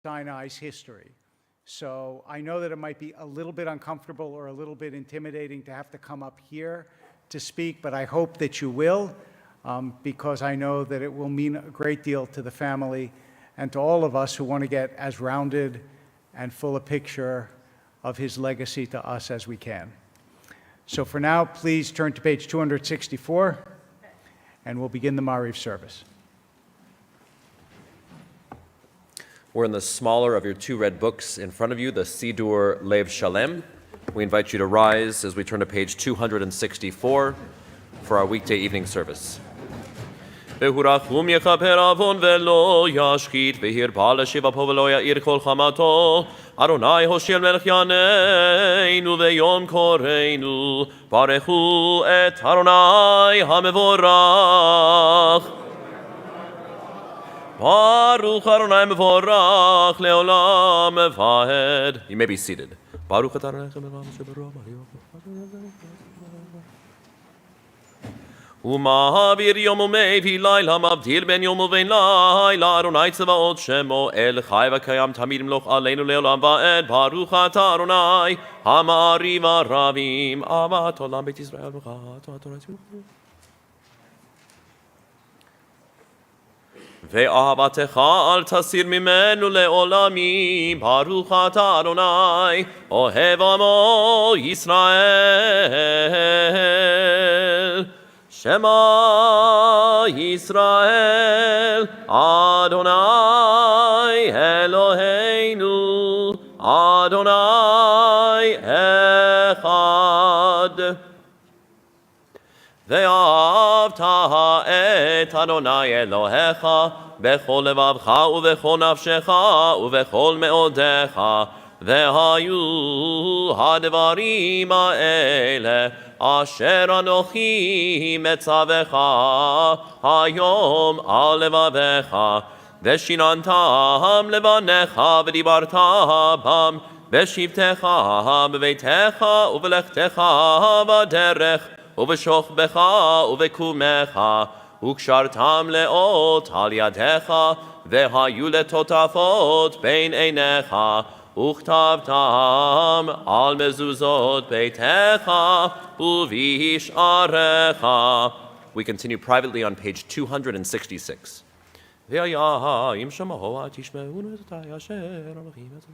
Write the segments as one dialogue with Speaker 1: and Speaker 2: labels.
Speaker 1: Sinai's history. So I know that it might be a little bit uncomfortable or a little bit intimidating to have to come up here to speak, but I hope that you will, because I know that it will mean a great deal to the family and to all of us who want to get as rounded and full a picture of his legacy to us as we can. So for now, please turn to page 264, and we'll begin the Mariv service.
Speaker 2: We're in the smaller of your two red books in front of you, the Sidur Lev Shalem. We invite you to rise as we turn to page 264 for our weekday evening service. Behurachum yechaper avon velo yashchit vehirpa leshiva po velo ya'ir kol chamato Adonai hoshel melech yaneinu veyom koreinu barechu et Adonai hamevorach Baruch Adonai mevorach leolam vahed. You may be seated. Baruch Adonai Umahavir yom umevi laila mavdir ben yom uvein laila Adonai tzavaot shemo el chai v'kayam tamid imloch aleinu leolam vaed Baruch Adonai hamari v'ravim avat olam beit Yisrael v'chat Adonai ואהבתך אל תסיר ממנו לעולמים ברוך אתה אדוני אוהב עמו ישראל שמע ישראל אדוני אלוהינו אדוני אחד ואהבת את אדוני אלוהיך בכל לבבך ובכל נפשך ובכל מאודיך והיו הדברים האלה אשר אנוכי מצווך היום על לבביך ושיננתם לבניך ודיברת בם בשבתך בביתך ובלכתך בדרך ובשוכבך ובקומך וקשרתם לאות על ידיך והיו לטוטפות בין עיניך וכתבתם על מזוזות ביתך ובשעריך. We continue privately on page 266. והיה אם שמעו תשמעון ותתאי אשר אלוהים את זה.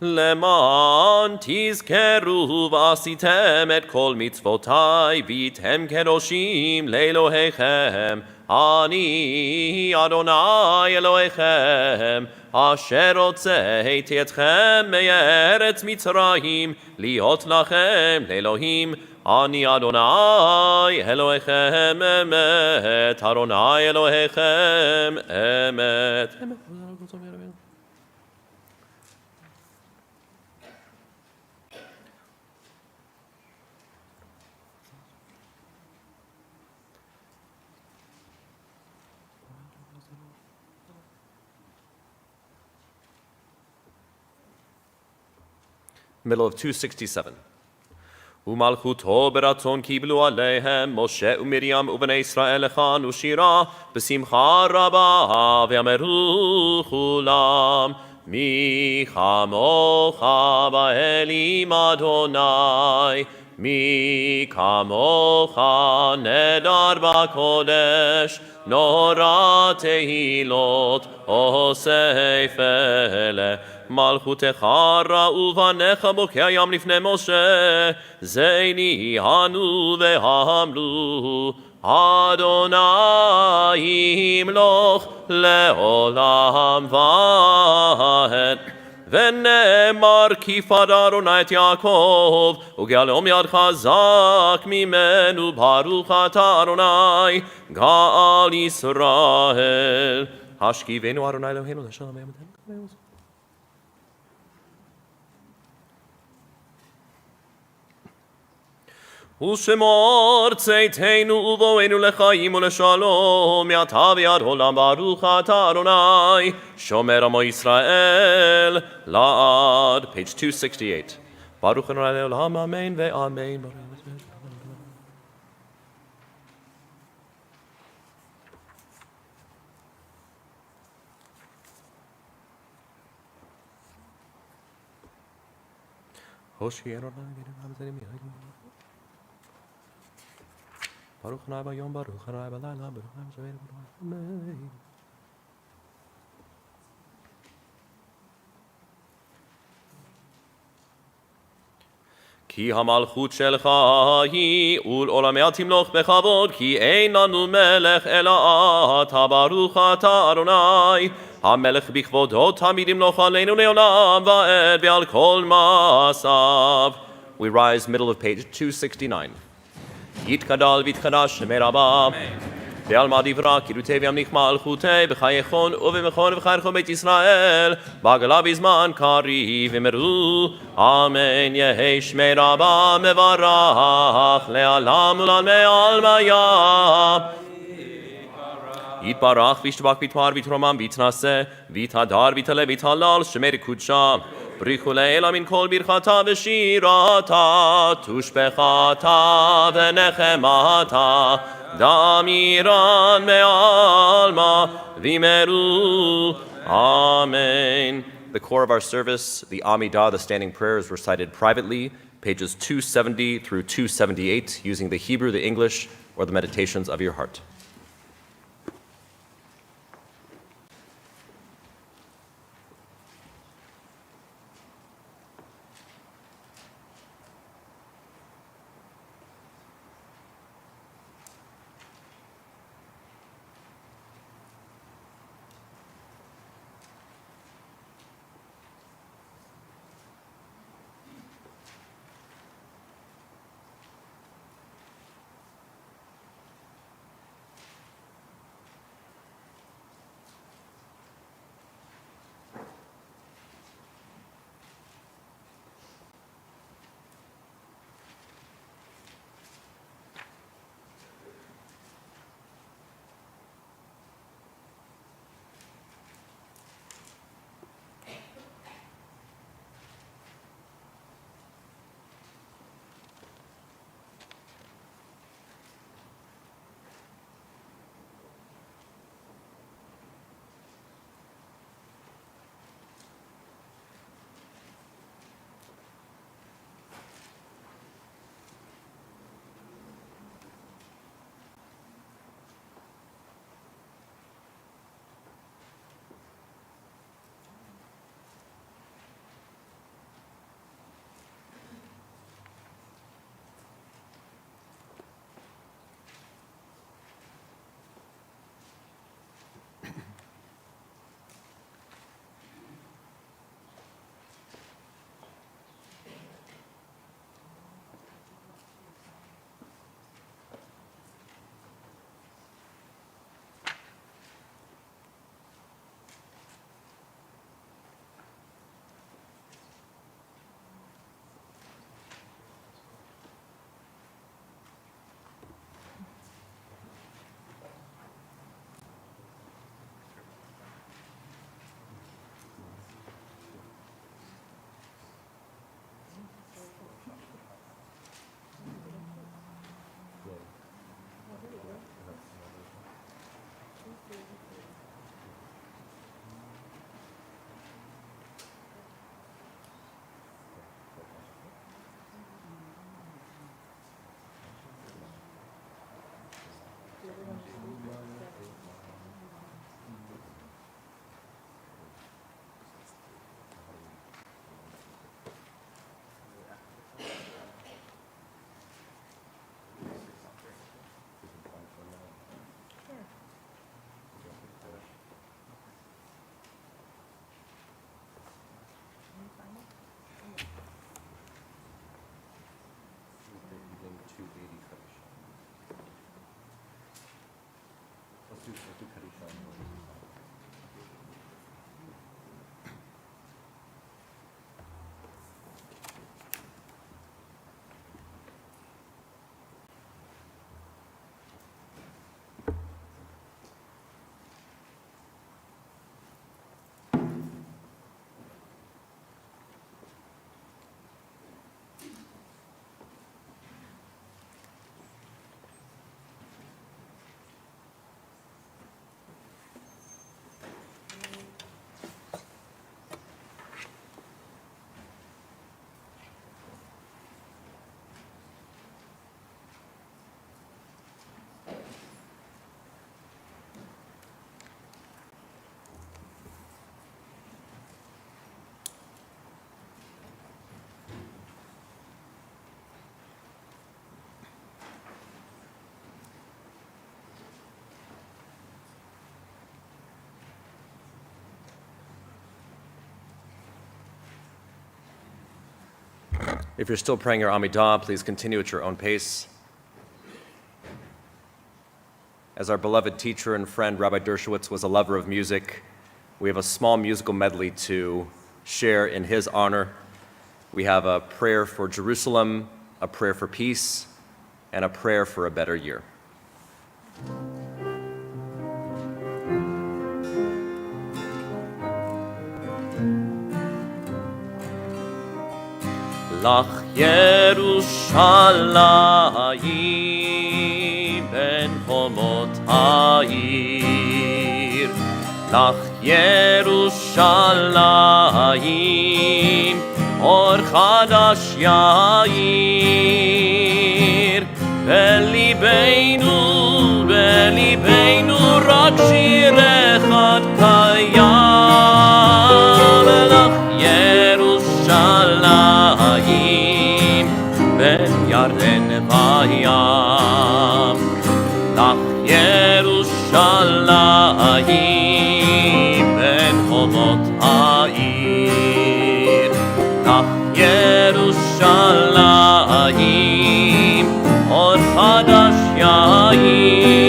Speaker 2: למען תזכרו ועשיתם את כל מצוותיי והייתם קדושים לאלוהיכם אני אדוני אלוהיכם אשר הוצאתי אתכם מארץ מצרים להיות לכם לאלוהים אני אדוני אלוהיכם אמת אדוני אלוהיכם אמת. Middle of 267. ומלכותו ברצון קיבלו עליהם משה ומרים ובני ישראל הכנו שירה בשמחה רבה ואמרו כולם מי כמוך באלים אדוני מי כמוך נדר בקודש נורא תהילות אוסף אלה מלכותך ראו בניך בוקע ים לפני משה זיני הנו והמלו אדוני ימלוך לעולם ועד ונאמר כי פדה אדוני את יעקב וגאלום יד חזק ממנו ברוך אתה אדוני גאל ישראל השכיבנו אדוני אלוהינו לשלום ושמור צאתנו ובואנו לחיים ולשלום, מעתה ועד עולם ברוך אתה אדוני, שומר עמו ישראל, לעד. Page 268. ברוך אדוני לעולם, אמן ואמן. ברוך ה' ביום, ברוך ה' בלילה, ברוך ה' אמן. כי המלכות שלך היא, ולעולמיה תמלוך בכבוד, כי אין לנו מלך אלא אתה, ברוך אתה אדוני, המלך בכבודו תמיד ימלוך עלינו לעולם ועד ועל כל מעשיו. We rise, middle of page 269. יתגדל ויתקדש שמי רבה, בעלמא דברה קידותי וימליך מלכותי, בחייכון ובמכון ובחייכון בית ישראל, בעגלה בזמן קריב אמרו, אמן יהי שמי רבה מברך, לעלם ולעלמי עלמיה. יתברך וישתבח ויתפאר ויתרומם ויתנשא, ויתהדר ויתעלה ויתהלל, שמי קודשה. בריחו לעילה מן כל ברכתה ושירתה, תושבחתה ונחמתה, דמירן מעלמא וימרו. Amen. The core of our service, the Amidah, the standing prayer, is recited privately, pages 270 through 278, using the Hebrew, the English, or the meditations of your heart. If you're still praying your Amidah, please continue at your own pace. As our beloved teacher and friend Rabbi Dershowitz was a lover of music, we have a small musical medley to share in his honor. We have a prayer for Jerusalem, a prayer for peace, and a prayer for a better year. Lach Yerushalayim ben chomot ha'ir, Lach Yerushalayim or chadash yair, belibeinu rak shir echad kayam, Lach Yerushalayim ben Yarden vayam, Lach Yerushalayim ben chomot ha'ir, Lach Yerushalayim or chadash yair,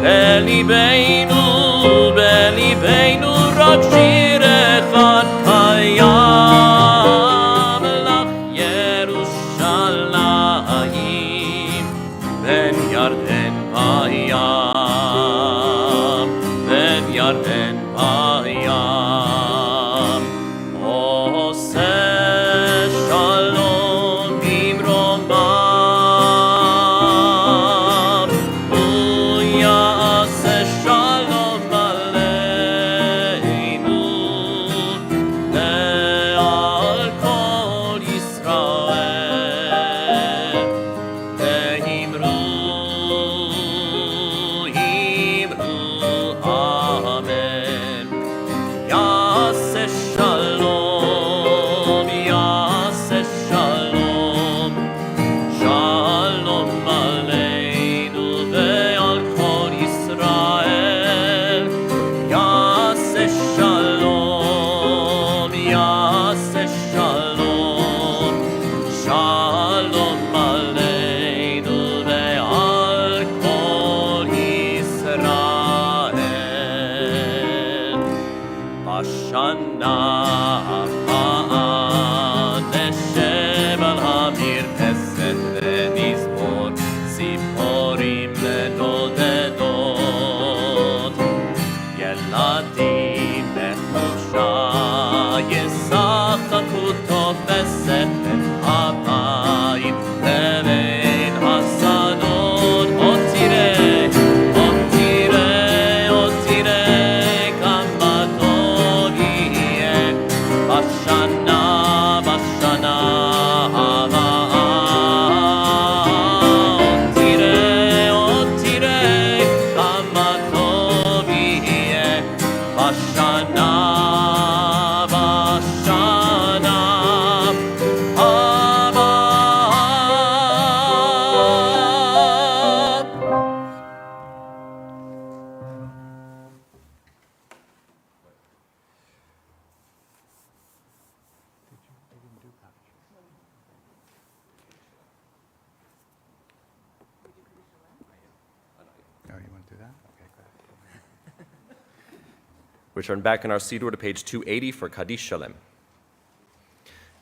Speaker 2: belibeinu rak shir echad kayam, Lach Yerushalayim ben Yarden vayam, ben Yarden vayam. Oseh shalom bimromav, uyaseh shalom aleinu, le'al kol Yisrael, ve'imru amen. Yaseh shalom, yaseh shalom, shalom aleinu ve'al kol Yisrael. Yaseh shalom, yaseh shalom, shalom aleinu ve'al kol Yisrael. Bashana הבאה נשב על המרפסת ונזמור ציפורים נודדות, ילדים בחופשה ישחקו תופסת בין הבית לבין השדות. עוד תראה, עוד תראה, עוד תראה כמה טוב יהיה בשנה הבאה. עוד תראה כמה טוב יהיה בשנה הבאה.
Speaker 1: Oh, you want to do that? Okay, good.
Speaker 2: We turn back in our Siddur to page 280 for Kaddish Shalem.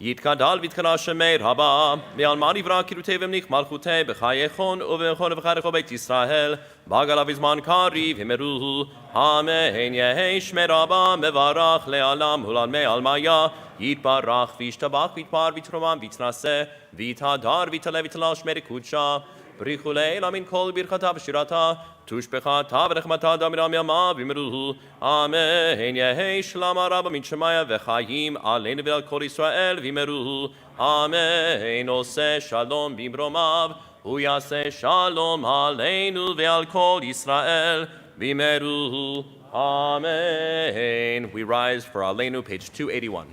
Speaker 2: יתגדל ויתקרא שמי רבה, מעלמא נברא קירותי ומניח מלכותי, בחייכון ובכל ובחייכו בית ישראל, בגלה בזמן קריב המרו, אמן יהי שמי רבה, מברך לעלם ולעלמי עלמיה, יתברך וישתבח ויתפאר ויתרומם ויתנשא, ויתהדר ויתעלה ויתעלה שמי קודשה, בריחו לעילא מן כל ברכתה ושירתה, תושבחתה ורחמתה דמירם ימה במרו, אמן יהי שלמה רבה מן שמיה וחיים עלינו ועל כל ישראל במרו, אמן עושה שלום במרומיו, הוא יעשה שלום עלינו ועל כל ישראל במרו, amen. We rise for Alenu, page 281.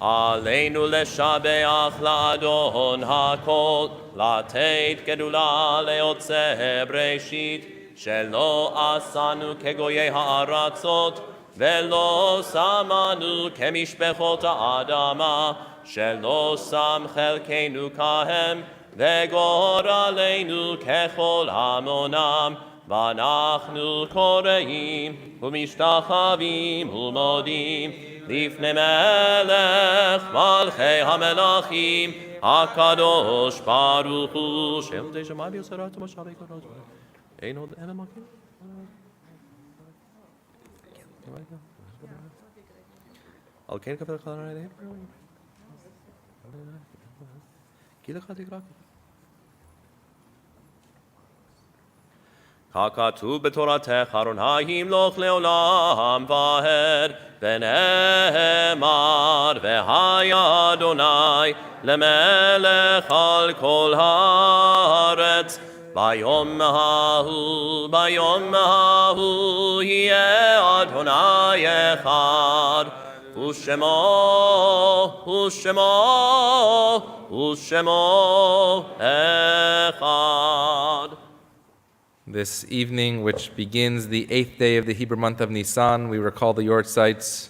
Speaker 2: עלינו לשבח לאדון הכל, לתת גדולה ליוצא בראשית, שלא עשנו כגויי הארצות, ולא שמנו כמשפחות האדמה, שלא שם חלקנו כהם, וגורלנו ככל המונם, ואנחנו קוראים ומשתחווים ומודים לפני מלך מלכי המלכים, הקדוש ברוך הוא. שם תשמע ביסורת ומשאבי קודש. אין עוד אין המקים? על כן קבל לך על כי לך תקרא. ככתוב בתורתך ארונה ימלוך לעולם ועד, ונאמר והיה אדוני למלך על כל הארץ. ביום ההוא יהיה אדוני אחד, ושמו אחד.
Speaker 3: This evening, which begins the 8th day of the Hebrew month of Nisan, we recall the yortzites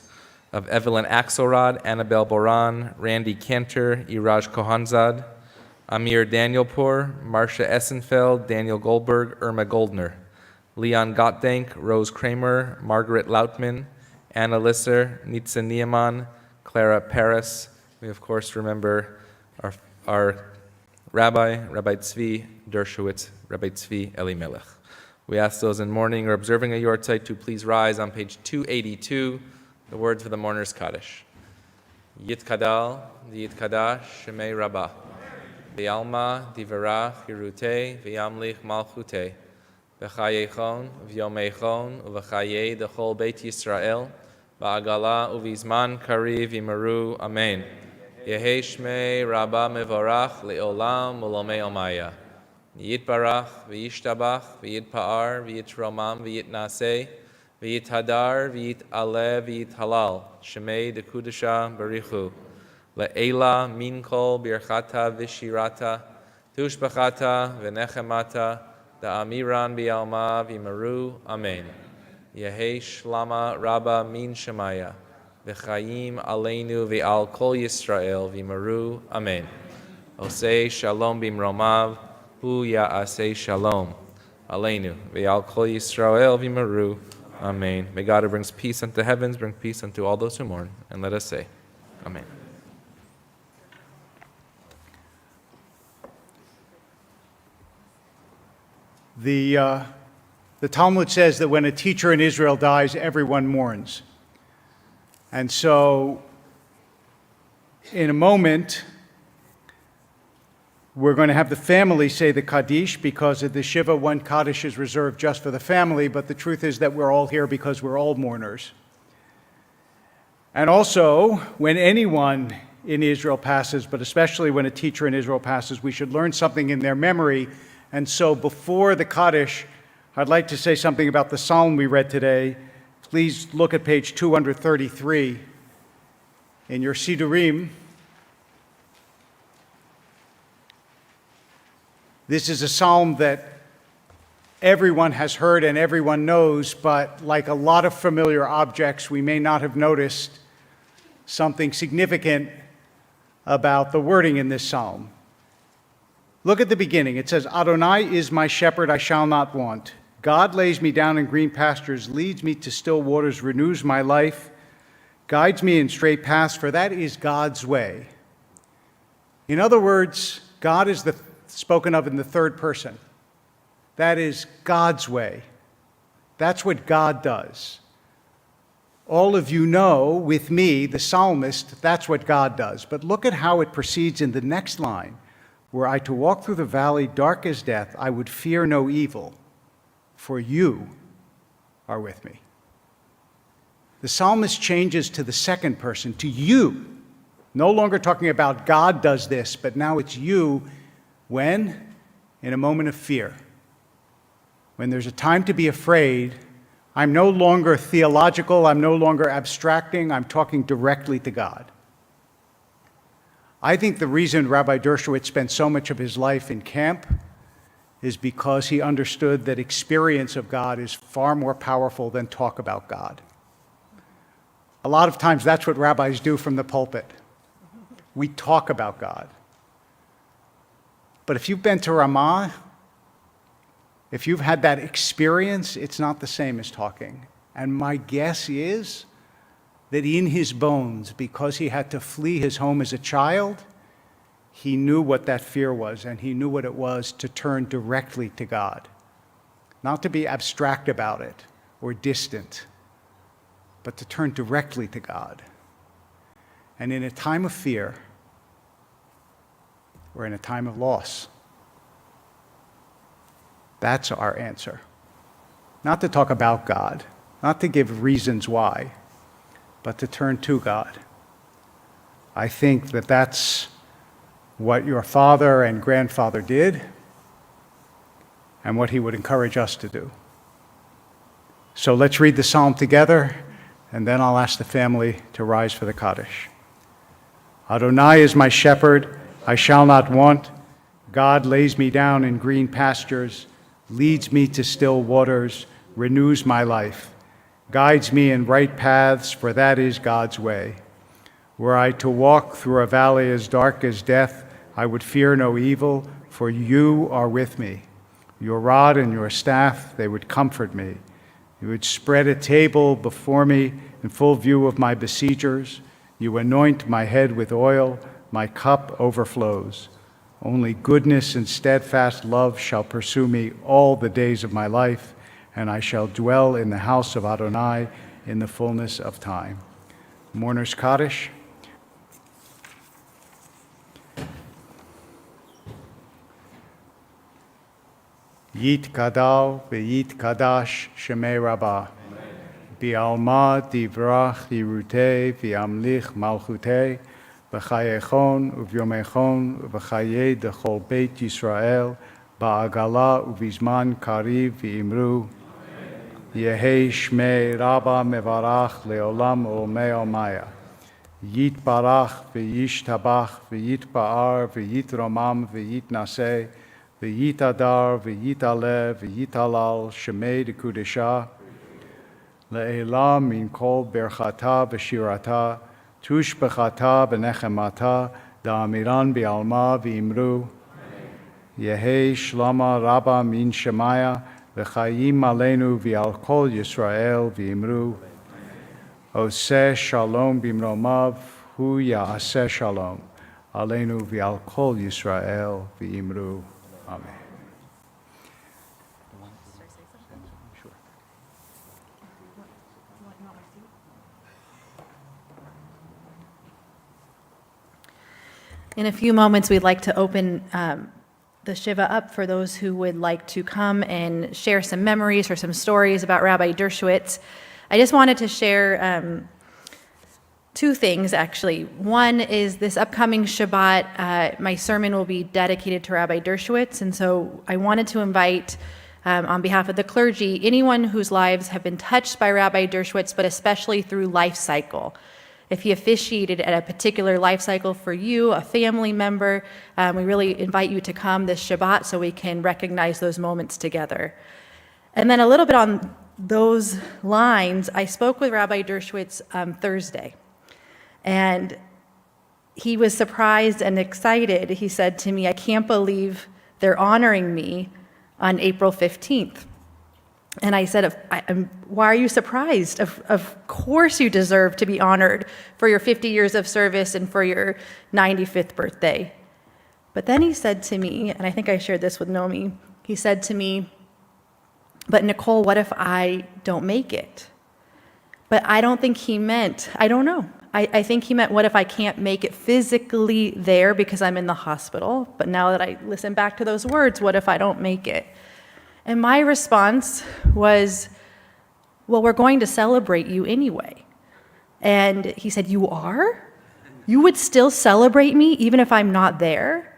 Speaker 3: of Evelyn Axelrod, Annabelle Boran, Randy Cantor, Iraj Kohanzad, Amir Danielpour, Marcia Essenfeld, Daniel Goldberg, Irma Goldner, Leon Gottdank, Rose Kramer, Margaret Lautman, Anna Lisser, Nitza Nieman, Clara Paris. We, of course, remember our Rabbi Zvi Dershowitz, Rabbi Zvi Elimelech. We ask those in mourning or observing a yortzeit to please rise on page 282, the words for the mourner's Kaddish. Yitkadal, Yitkadash, Shemei Rabbah, V'yalma, Divarach, Hirute, V'yamlich Malchute, V'chayechon, V'yomechon, U'v'chaye Dechol Beit Yisrael, V'agala U'vizman Kariv Yimaru, Amen. Yehi Shmei Rabbah Mevorach Le'olam U'lomei Omaya. Yitbarach, V'yishtabach, V'yitpa'ar, V'yitromam, V'yitnaseh, V'yithadar, V'yit'aleh, V'yithalal, Shemei Dekudesha Barichu, Le'ela Minkol Birchata V'shirata, Tushbachata V'nechemata, Da'amiran B'yalma V'yimaru, Amen. Yehi Shlama Rabbah Min Shemaya, V'chayim Alenu V'al Kol Yisrael V'yimaru, Amen. Osei Shalom B'imromav, Hu Ya'aseh Shalom Alenu V'al Kol Yisrael V'yimaru, Amen. May God, who brings peace unto heavens, bring peace unto all those who mourn. And let us say, Amen.
Speaker 1: The Talmud says that when a teacher in Israel dies, everyone mourns. And so, in a moment, we're going to have the family say the Kaddish, because at the Shiva, one Kaddish is reserved just for the family, but the truth is that we're all here because we're all mourners. And also, when anyone in Israel passes, but especially when a teacher in Israel passes, we should learn something in their memory. And so before the Kaddish, I'd like to say something about the psalm we read today. Please look at page 233 in your Sidurim. This is a psalm that everyone has heard and everyone knows, but like a lot of familiar objects, we may not have noticed something significant about the wording in this psalm. Look at the beginning. It says, Adonai is my shepherd, I shall not want. God lays me down in green pastures, leads me to still waters, renews my life, guides me in straight paths, for that is God's way. In other words, God is spoken of in the third person. That is God's way. That's what God does. All of you know, with me, the psalmist, that's what God does. But look at how it proceeds in the next line. Were I to walk through the valley dark as death, I would fear no evil, for you are with me. The psalmist changes to the second person, to you. No longer talking about God does this, but now it's you. When? In a moment of fear. When there's a time to be afraid, I'm no longer theological, I'm no longer abstracting, I'm talking directly to God. I think the reason Rabbi Dershowitz spent so much of his life in camp is because he understood that experience of God is far more powerful than talk about God. A lot of times that's what rabbis do from the pulpit. We talk about God. But if you've been to Ramah, if you've had that experience, it's not the same as talking. And my guess is that in his bones, because he had to flee his home as a child, he knew what that fear was, and he knew what it was to turn directly to God. Not to be abstract about it or distant, but to turn directly to God. And in a time of fear, or in a time of loss, that's our answer. Not to talk about God, not to give reasons why, but to turn to God. I think that that's what your father and grandfather did, and what he would encourage us to do. So let's read the psalm together, and then I'll ask the family to rise for the Kaddish. Adonai is my shepherd, I shall not want. God lays me down in green pastures, leads me to still waters, renews my life, guides me in right paths, for that is God's way. Were I to walk through a valley as dark as death, I would fear no evil, for you are with me. Your rod and your staff, they would comfort me. You would spread a table before me in full view of my besiegers. You anoint my head with oil, my cup overflows. Only goodness and steadfast love shall pursue me all the days of my life, and I shall dwell in the house of Adonai in the fullness of time. Mourner's Kaddish. Yit kadal v'yit kadash shemei rabbah. Bi'alma divrach yirutei v'yamlich malchutei v'chayechon uvyomechon v'chayei dechol beit Yisrael ba'agala uvizman kariv v'imru Yehei shmei rabbah mevarach leolam olmei omaya. Yit barach v'yish tabach v'yit ba'ar v'yit romam v'yit naseh v'yit adar v'yit aleh v'yit halal shemei dekudesha le'elam min kol berchata v'shirata tush b'chata b'nechemata da'amiran bi'alma v'imru Yehei shlama rabba min shemaya v'chayim alenu v'al kol Yisrael v'imru Oseh shalom b'mromav hu ya'aseh shalom alenu v'al kol Yisrael v'imru. Amen.
Speaker 4: In a few moments, we'd like to open the Shiva up for those who would like to come and share some memories or some stories about Rabbi Dershowitz. I just wanted to share two things, actually. One is this upcoming Shabbat, my sermon will be dedicated to Rabbi Dershowitz, and so I wanted to invite, on behalf of the clergy, anyone whose lives have been touched by Rabbi Dershowitz, but especially through life cycle. If he officiated at a particular life cycle for you, a family member, we really invite you to come this Shabbat so we can recognize those moments together. And then a little bit on those lines, I spoke with Rabbi Dershowitz Thursday. And he was surprised and excited. He said to me, I can't believe they're honoring me on April 15th. And I said, why are you surprised? Of course you deserve to be honored for your 50 years of service and for your 95th birthday. But then he said to me, and I think I shared this with Nomi, he said to me, but Nicole, what if I don't make it? But I don't think he meant, I don't know. I think he meant, what if I can't make it physically there because I'm in the hospital? But now that I listen back to those words, what if I don't make it? And my response was, well, we're going to celebrate you anyway. And he said, you are? You would still celebrate me even if I'm not there?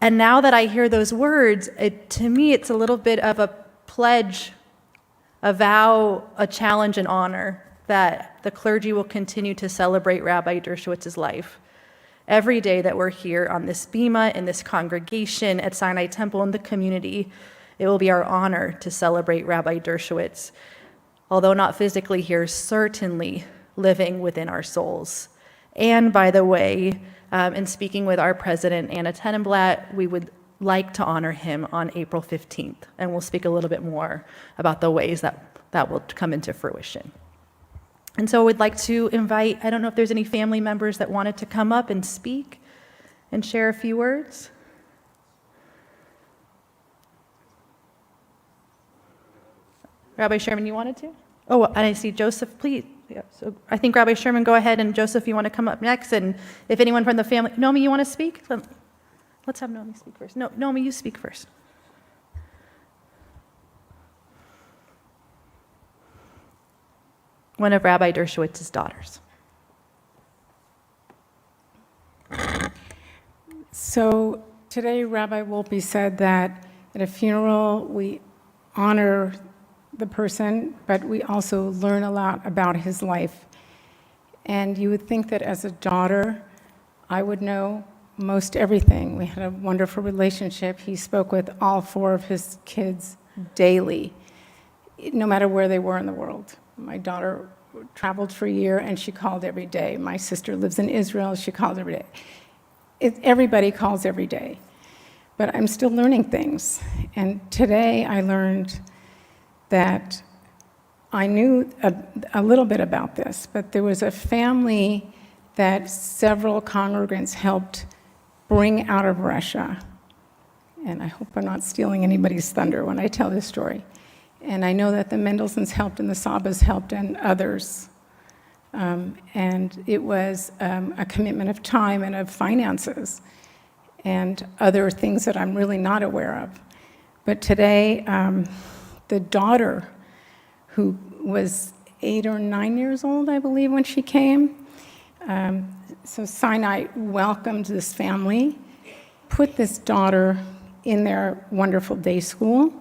Speaker 4: And now that I hear those words, to me, it's a little bit of a pledge, a vow, a challenge, and honor that the clergy will continue to celebrate Rabbi Dershowitz's life. Every day that we're here on this bima, in this congregation, at Sinai Temple, in the community, it will be our honor to celebrate Rabbi Dershowitz, although not physically here, certainly living within our souls. And by the way, and speaking with our president, Anna Tenenblatt, we would like to honor him on April 15th. And we'll speak a little bit more about the ways that will come into fruition. And so we'd like to invite, I don't know if there's any family members that wanted to come up and speak and share a few words. Rabbi Sherman, you wanted to? Oh, and I see Joseph, please. Yeah, so I think Rabbi Sherman, go ahead, and Joseph, you want to come up next? And if anyone from the family, Nomi, you want to speak? Let's have Nomi speak first. No, Nomi, you speak first. One of Rabbi Dershowitz's daughters.
Speaker 5: So today, Rabbi Wolpe said that at a funeral, we honor the person, but we also learn a lot about his life. And you would think that as a daughter, I would know most everything. We had a wonderful relationship. He spoke with all 4 of his kids daily, no matter where they were in the world. My daughter traveled for a year, and she called every day. My sister lives in Israel. She called every day. Everybody calls every day. But I'm still learning things. And today I learned that I knew a little bit about this, but there was a family that several congregants helped bring out of Russia. And I hope I'm not stealing anybody's thunder when I tell this story. And I know that the Mendelssohns helped and the Sabas helped and others. And it was a commitment of time and of finances and other things that I'm really not aware of. But today, the daughter, who was 8 or 9 years old, I believe, when she came, so Sinai welcomed this family, put this daughter in their wonderful day school,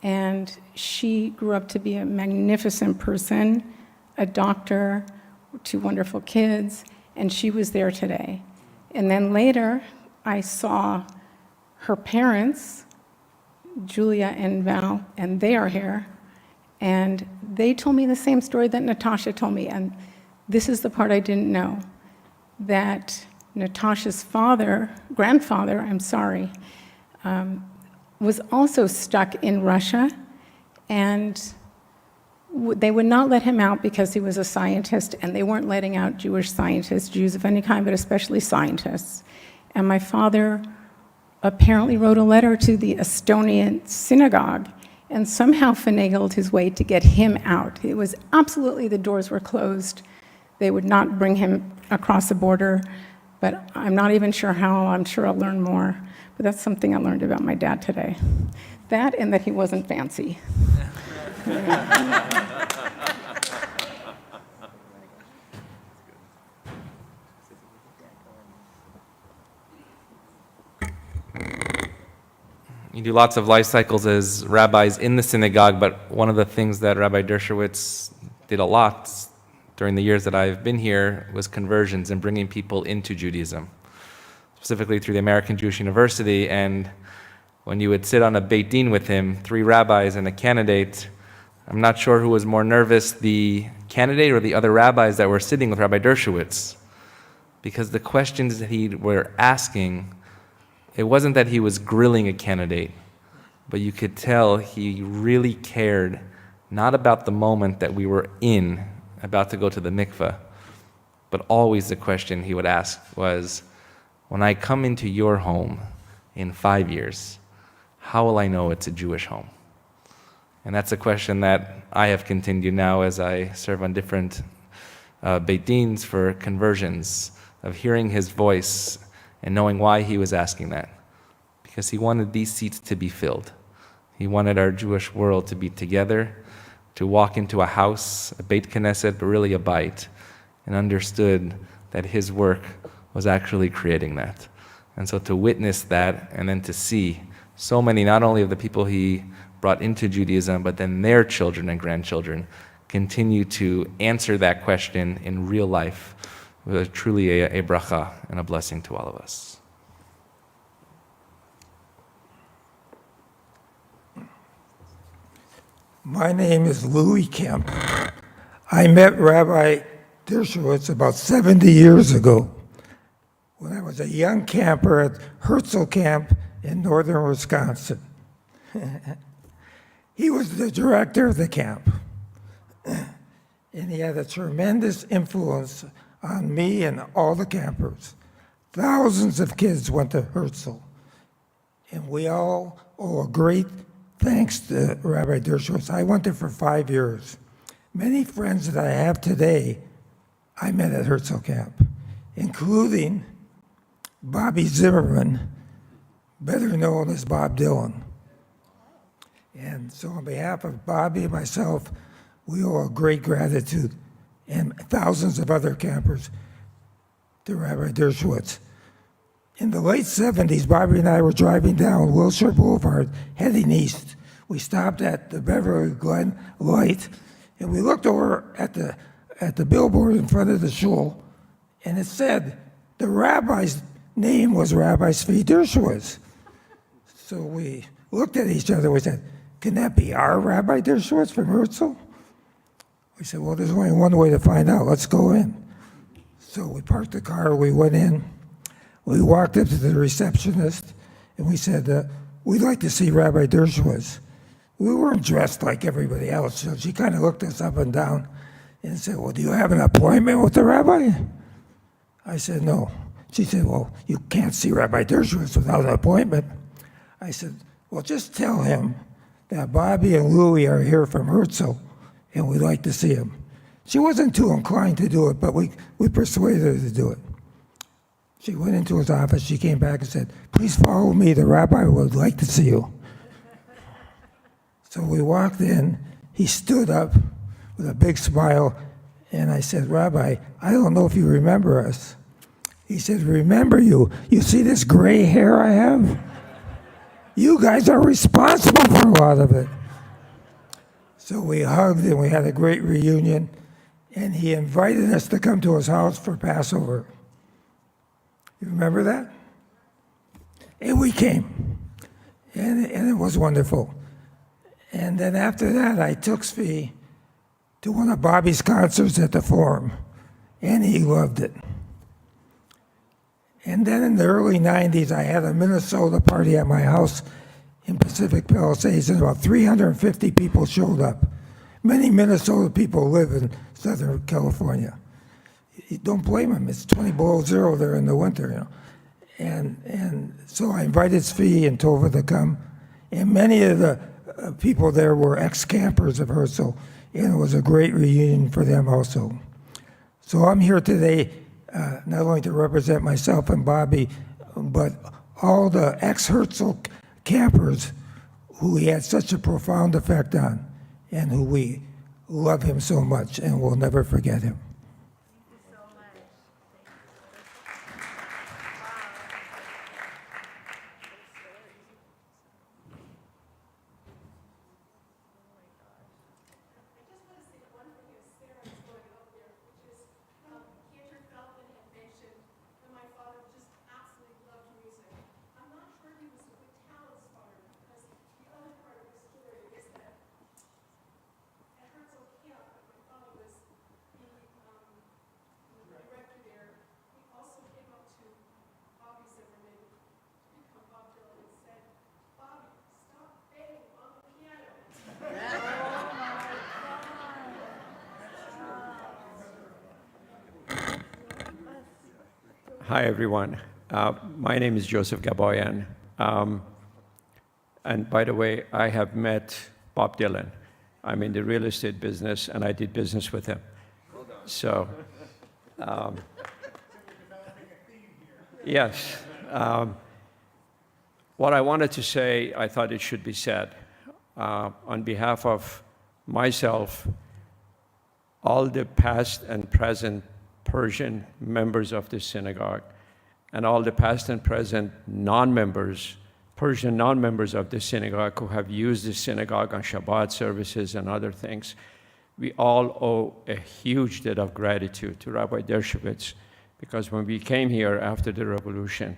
Speaker 5: and she grew up to be a magnificent person, a doctor, 2 wonderful kids, and she was there today. And then later, I saw her parents, Julia and Val, and they are here, and they told me the same story that Natasha told me, and this is the part I didn't know, that Natasha's grandfather, was also stuck in Russia, and they would not let him out because he was a scientist, and they weren't letting out Jewish scientists, Jews of any kind, but especially scientists. And my father apparently wrote a letter to the Estonian synagogue and somehow finagled his way to get him out. It was absolutely, the doors were closed. They would not bring him across the border, but I'm not even sure how. I'm sure I'll learn more. But that's something I learned about my dad today. That and that he wasn't fancy.
Speaker 3: You do lots of life cycles as rabbis in the synagogue, but one of the things that Rabbi Dershowitz did a lot during the years that I've been here was conversions and bringing people into Judaism, specifically through the American Jewish University. And when you would sit on a Beit Din with him, 3 rabbis and a candidate, I'm not sure who was more nervous, the candidate or the other rabbis that were sitting with Rabbi Dershowitz, because the questions that he were asking, it wasn't that he was grilling a candidate, but you could tell he really cared, not about the moment that we were in, about to go to the mikveh, but always the question he would ask was, when I come into your home in 5 years, how will I know it's a Jewish home? And that's a question that I have continued now as I serve on different Beit Dins for conversions, of hearing his voice and knowing why he was asking that. Because he wanted these seats to be filled. He wanted our Jewish world to be together, to walk into a house, a Beit Knesset, but really a bait, and understood that his work was actually creating that. And so to witness that and then to see so many, not only of the people he brought into Judaism, but then their children and grandchildren continue to answer that question in real life, was truly a bracha and a blessing to all of us.
Speaker 6: My name is Louis Kemp. I met Rabbi Dershowitz about 70 years ago was a young camper at Herzl Camp in northern Wisconsin. He was the director of the camp, and he had a tremendous influence on me and all the campers. Thousands of kids went to Herzl, and we all owe a great thanks to Rabbi Dershowitz. I went there for 5 years. Many friends that I have today, I met at Herzl Camp, including Bobby Zimmerman, better known as Bob Dylan. And so on behalf of Bobby and myself, we owe a great gratitude, and thousands of other campers, to Rabbi Dershowitz. In the late 70s, Bobby and I were driving down Wilshire Boulevard, heading east. We stopped at the Beverly Glen light, and we looked over at the billboard in front of the shul, and it said the rabbi's name was Rabbi Zvi Dershowitz. So we looked at each other, we said, can that be our Rabbi Dershowitz from Herzl? We said, well, there's only one way to find out. Let's go in. So we parked the car, we went in, we walked up to the receptionist, and we said, we'd like to see Rabbi Dershowitz. We weren't dressed like everybody else, so she kind of looked us up and down and said, well, do you have an appointment with the rabbi? I said, no. She said, well, you can't see Rabbi Dershowitz without an appointment. I said, well, just tell him that Bobby and Louie are here from Herzl, and we'd like to see him. She wasn't too inclined to do it, but we persuaded her to do it. She went into his office, she came back and said, please follow me, the rabbi would like to see you. So we walked in, he stood up with a big smile, and I said, Rabbi, I don't know if you remember us. He said, remember you? You see this gray hair I have? You guys are responsible for a lot of it. So we hugged and we had a great reunion, and he invited us to come to his house for Passover. You remember that? And we came, and it was wonderful. And then after that, I took Zvi to one of Bobby's concerts at the Forum, and he loved it. And then in the early 90s, I had a Minnesota party at my house in Pacific Palisades, and about 350 people showed up. Many Minnesota people live in Southern California. You don't blame them. It's 20 below zero there in the winter, you know. And so I invited Zvi and Tova to come, and many of the people there were ex-campers of Herzl, and it was a great reunion for them also. So I'm here today not only to represent myself and Bobby, but all the ex-Herzl campers who he had such a profound effect on, and who we love him so much and will never forget him.
Speaker 7: Hi, everyone. My name is Joseph Gaboyan. And by the way, I have met Bob Dylan. I'm in the real estate business, and I did business with him. So, yes. What I wanted to say, I thought it should be said. On behalf of myself, all the past and present Persian members of the synagogue, and all the past and present non-members, Persian non-members of the synagogue who have used the synagogue on Shabbat services and other things, we all owe a huge debt of gratitude to Rabbi Dershowitz, because when we came here after the revolution,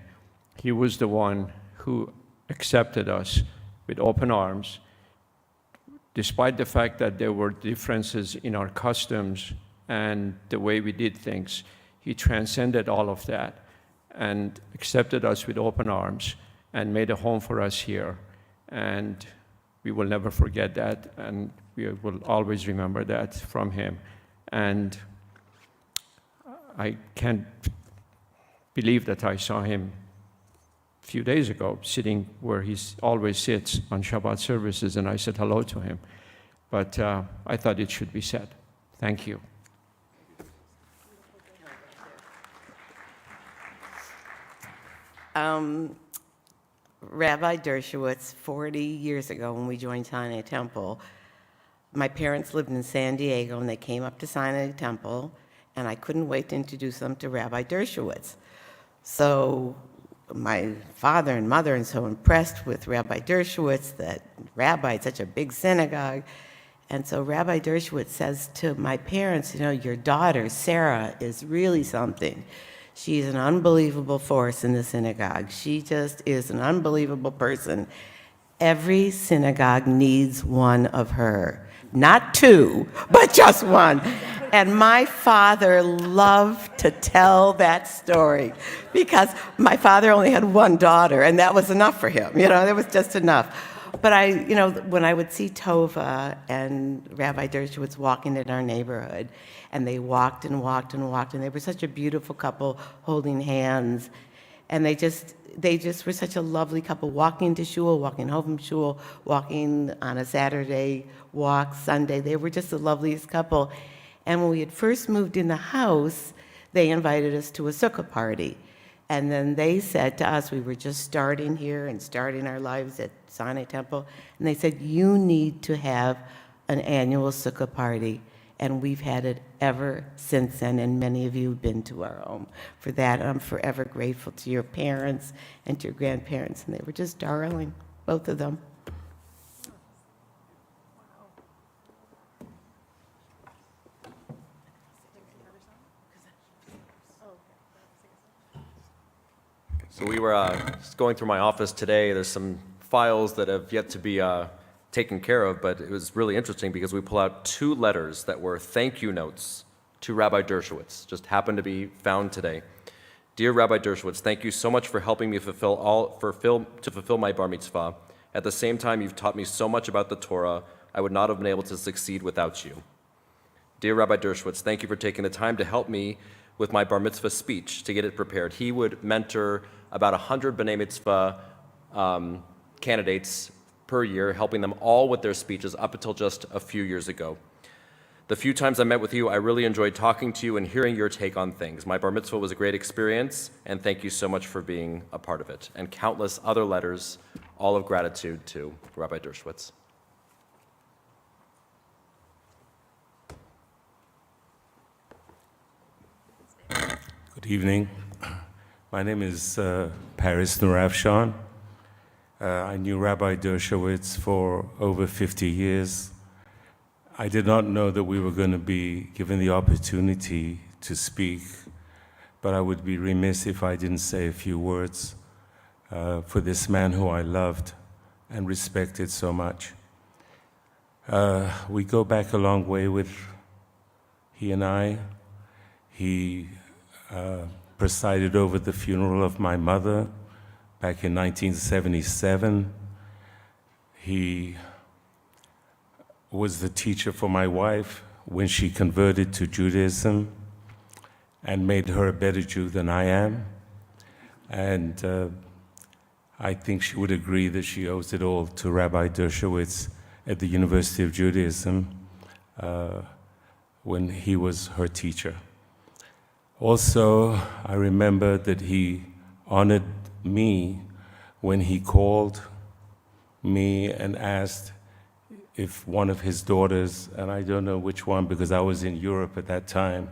Speaker 7: he was the one who accepted us with open arms, despite the fact that there were differences in our customs and the way we did things. He transcended all of that and accepted us with open arms and made a home for us here. And we will never forget that, and we will always remember that from him. And I can't believe that I saw him a few days ago sitting where he always sits on Shabbat services, and I said hello to him. But I thought it should be said. Thank you.
Speaker 8: Rabbi Dershowitz, 40 years ago when we joined Sinai Temple, my parents lived in San Diego and they came up to Sinai Temple, and I couldn't wait to introduce them to Rabbi Dershowitz. So my father and mother are so impressed with Rabbi Dershowitz, that Rabbi, it's such a big synagogue. And so Rabbi Dershowitz says to my parents, you know, your daughter, Sarah, is really something. She's an unbelievable force in the synagogue. She just is an unbelievable person. Every synagogue needs one of her. Not two, but just one. And my father loved to tell that story because my father only had one daughter, and that was enough for him. You know, that was just enough. But when I would see Tova and Rabbi Dershowitz walking in our neighborhood, and they walked and walked and walked, and they were such a beautiful couple holding hands, and they just were such a lovely couple, walking to shul, walking home from shul, walking on a Saturday walk, Sunday. They were just the loveliest couple. And when we had first moved in the house, they invited us to a sukkah party. And then they said to us, we were just starting here and starting our lives at Sinai Temple, and they said, you need to have an annual sukkah party. And we've had it ever since then, and many of you have been to our home. For that, I'm forever grateful to your parents and to your grandparents, and they were just darling, both of them.
Speaker 2: So we were just going through my office today. There's some files that have yet to be taken care of, but it was really interesting because we pull out 2 letters that were thank you notes to Rabbi Dershowitz, just happened to be found today. Dear Rabbi Dershowitz, thank you so much for helping me fulfill my bar mitzvah. At the same time, you've taught me so much about the Torah. I would not have been able to succeed without you. Dear Rabbi Dershowitz, thank you for taking the time to help me with my bar mitzvah speech to get it prepared. He would mentor about 100 b'nai mitzvah candidates per year, helping them all with their speeches up until just a few years ago. The few times I met with you, I really enjoyed talking to you and hearing your take on things. My bar mitzvah was a great experience, and thank you so much for being a part of it. And countless other letters, all of gratitude to Rabbi Dershowitz.
Speaker 9: Good evening. My name is Paris Nuravshan. I knew Rabbi Dershowitz for over 50 years. I did not know that we were going to be given the opportunity to speak, but I would be remiss if I didn't say a few words for this man who I loved and respected so much. We go back a long way with he and I. He presided over the funeral of my mother back in 1977. He was the teacher for my wife when she converted to Judaism and made her a better Jew than I am. And I think she would agree that she owes it all to Rabbi Dershowitz at the University of Judaism when he was her teacher. Also, I remember that he honored me when he called me and asked if one of his daughters, and I don't know which one because I was in Europe at that time,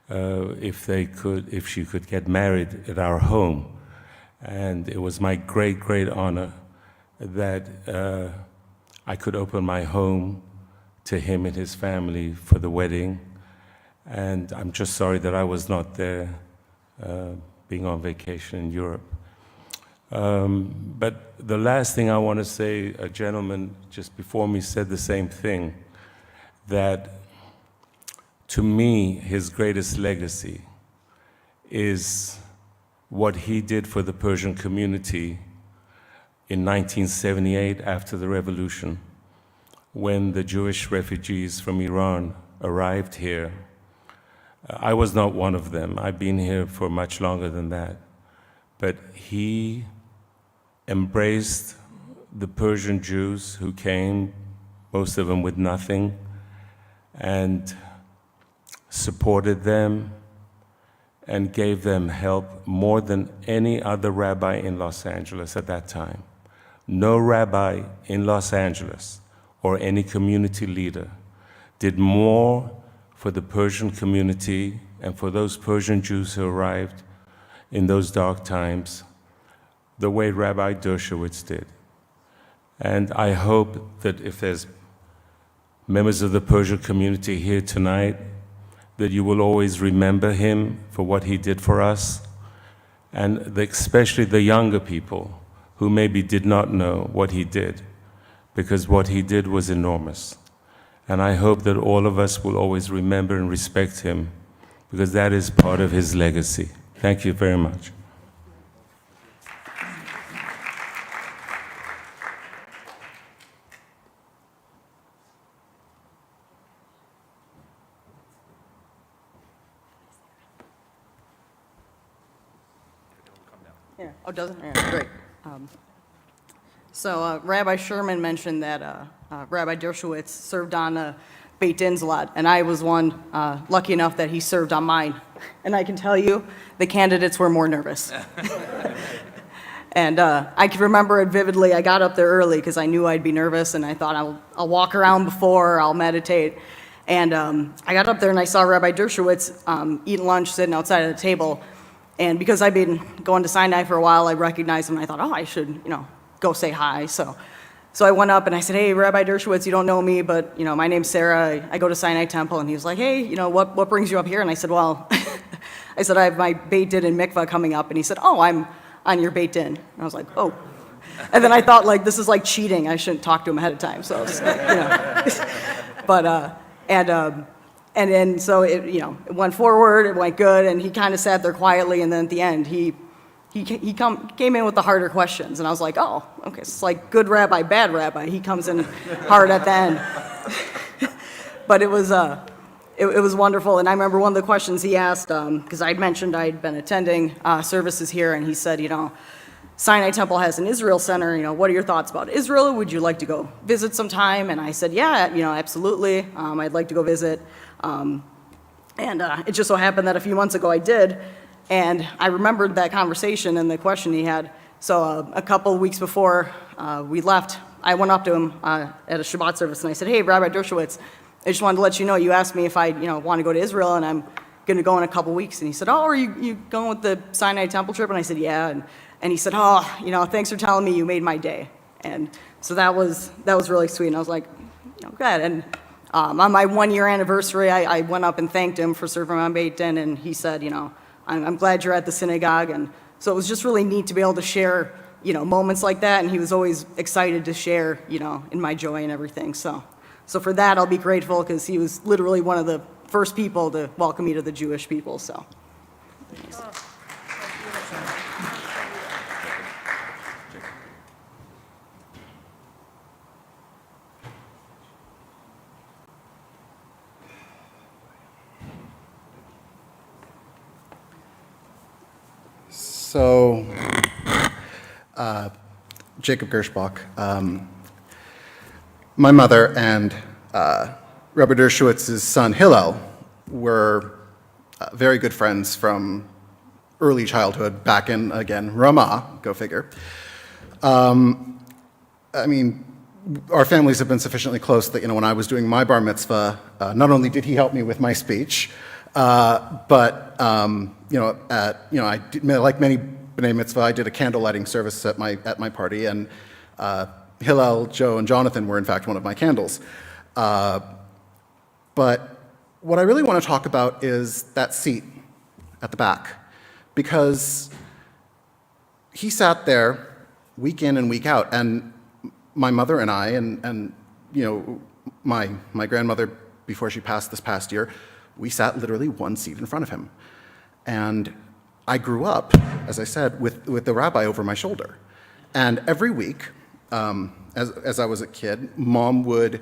Speaker 9: if she could get married at our home. And it was my great, great honor that I could open my home to him and his family for the wedding. And I'm just sorry that I was not there, being on vacation in Europe. But the last thing I want to say, a gentleman just before me said the same thing, that to me, his greatest legacy is what he did for the Persian community in 1978 after the revolution, when the Jewish refugees from Iran arrived here. I was not one of them. I've been here for much longer than that. But he embraced the Persian Jews who came, most of them with nothing, and supported them and gave them help more than any other rabbi in Los Angeles at that time. No rabbi in Los Angeles or any community leader did more for the Persian community and for those Persian Jews who arrived in those dark times the way Rabbi Dershowitz did. And I hope that if there's members of the Persian community here tonight, that you will always remember him for what he did for us, and especially the younger people who maybe did not know what he did, because what he did was enormous. And I hope that all of us will always remember and respect him, because that is part of his legacy. Thank you very much.
Speaker 10: Yeah. Oh, doesn't? Yeah, great. Rabbi Sherman mentioned that Rabbi Dershowitz served on Beit Dins a lot, and I was one lucky enough that he served on mine. And I can tell you, the candidates were more nervous. And I can remember it vividly. I got up there early because I knew I'd be nervous, and I thought I'll walk around before, I'll meditate. And I got up there and I saw Rabbi Dershowitz eating lunch, sitting outside of the table. And because I've been going to Sinai for a while, I recognized him, and I thought, oh, I should, go say hi. So I went up and I said, hey, Rabbi Dershowitz, you don't know me, but, my name's Sarah. I go to Sinai Temple. And he was like, hey, what brings you up here? And I said, well, I said, I have my Beit Din and mikvah coming up. And he said, oh, I'm on your Beit Din. And I was like, oh. And then I thought, this is like cheating. I shouldn't talk to him ahead of time. So, but, and then so it went forward, it went good, and he kind of sat there quietly, and then at the end, he came in with the harder questions, and I was like, oh, okay, it's like good rabbi, bad rabbi. He comes in hard at the end. But it was wonderful, and I remember one of the questions he asked, because I'd mentioned I'd been attending services here, and he said, Sinai Temple has an Israel Center, what are your thoughts about Israel? Would you like to go visit sometime? And I said, yeah, absolutely, I'd like to go visit. And it just so happened that a few months ago I did, and I remembered that conversation and the question he had. So a couple weeks before we left, I went up to him at a Shabbat service, and I said, hey, Rabbi Dershowitz, I just wanted to let you know, you asked me if I want to go to Israel, and I'm going to go in a couple weeks. And he said, oh, are you going with the Sinai Temple trip? And I said, yeah. And he said, oh, thanks for telling me, you made my day. And so that was really sweet. And I was like, good. And on my 1-year anniversary, I went up and thanked him for serving on Beit Din, and he said, I'm glad you're at the synagogue. And so it was just really neat to be able to share, moments like that, and he was always excited to share, in my joy and everything. So for that, I'll be grateful, because he was literally one of the first people to welcome me to the Jewish people, so.
Speaker 11: So, Jacob Gershbach, my mother and Rabbi Dershowitz's son Hillel were very good friends from early childhood back in, again, Ramah, go figure. Our families have been sufficiently close that, when I was doing my bar mitzvah, not only did he help me with my speech, but like many B'nai Mitzvah, I did a candle lighting service at my party, and Hillel, Joe, and Jonathan were in fact one of my candles. But what I really want to talk about is that seat at the back, because he sat there week in and week out, and my mother and I, and my grandmother before she passed this past year, we sat literally one seat in front of him. And I grew up, as I said, with the rabbi over my shoulder. And every week, as I was a kid, Mom would,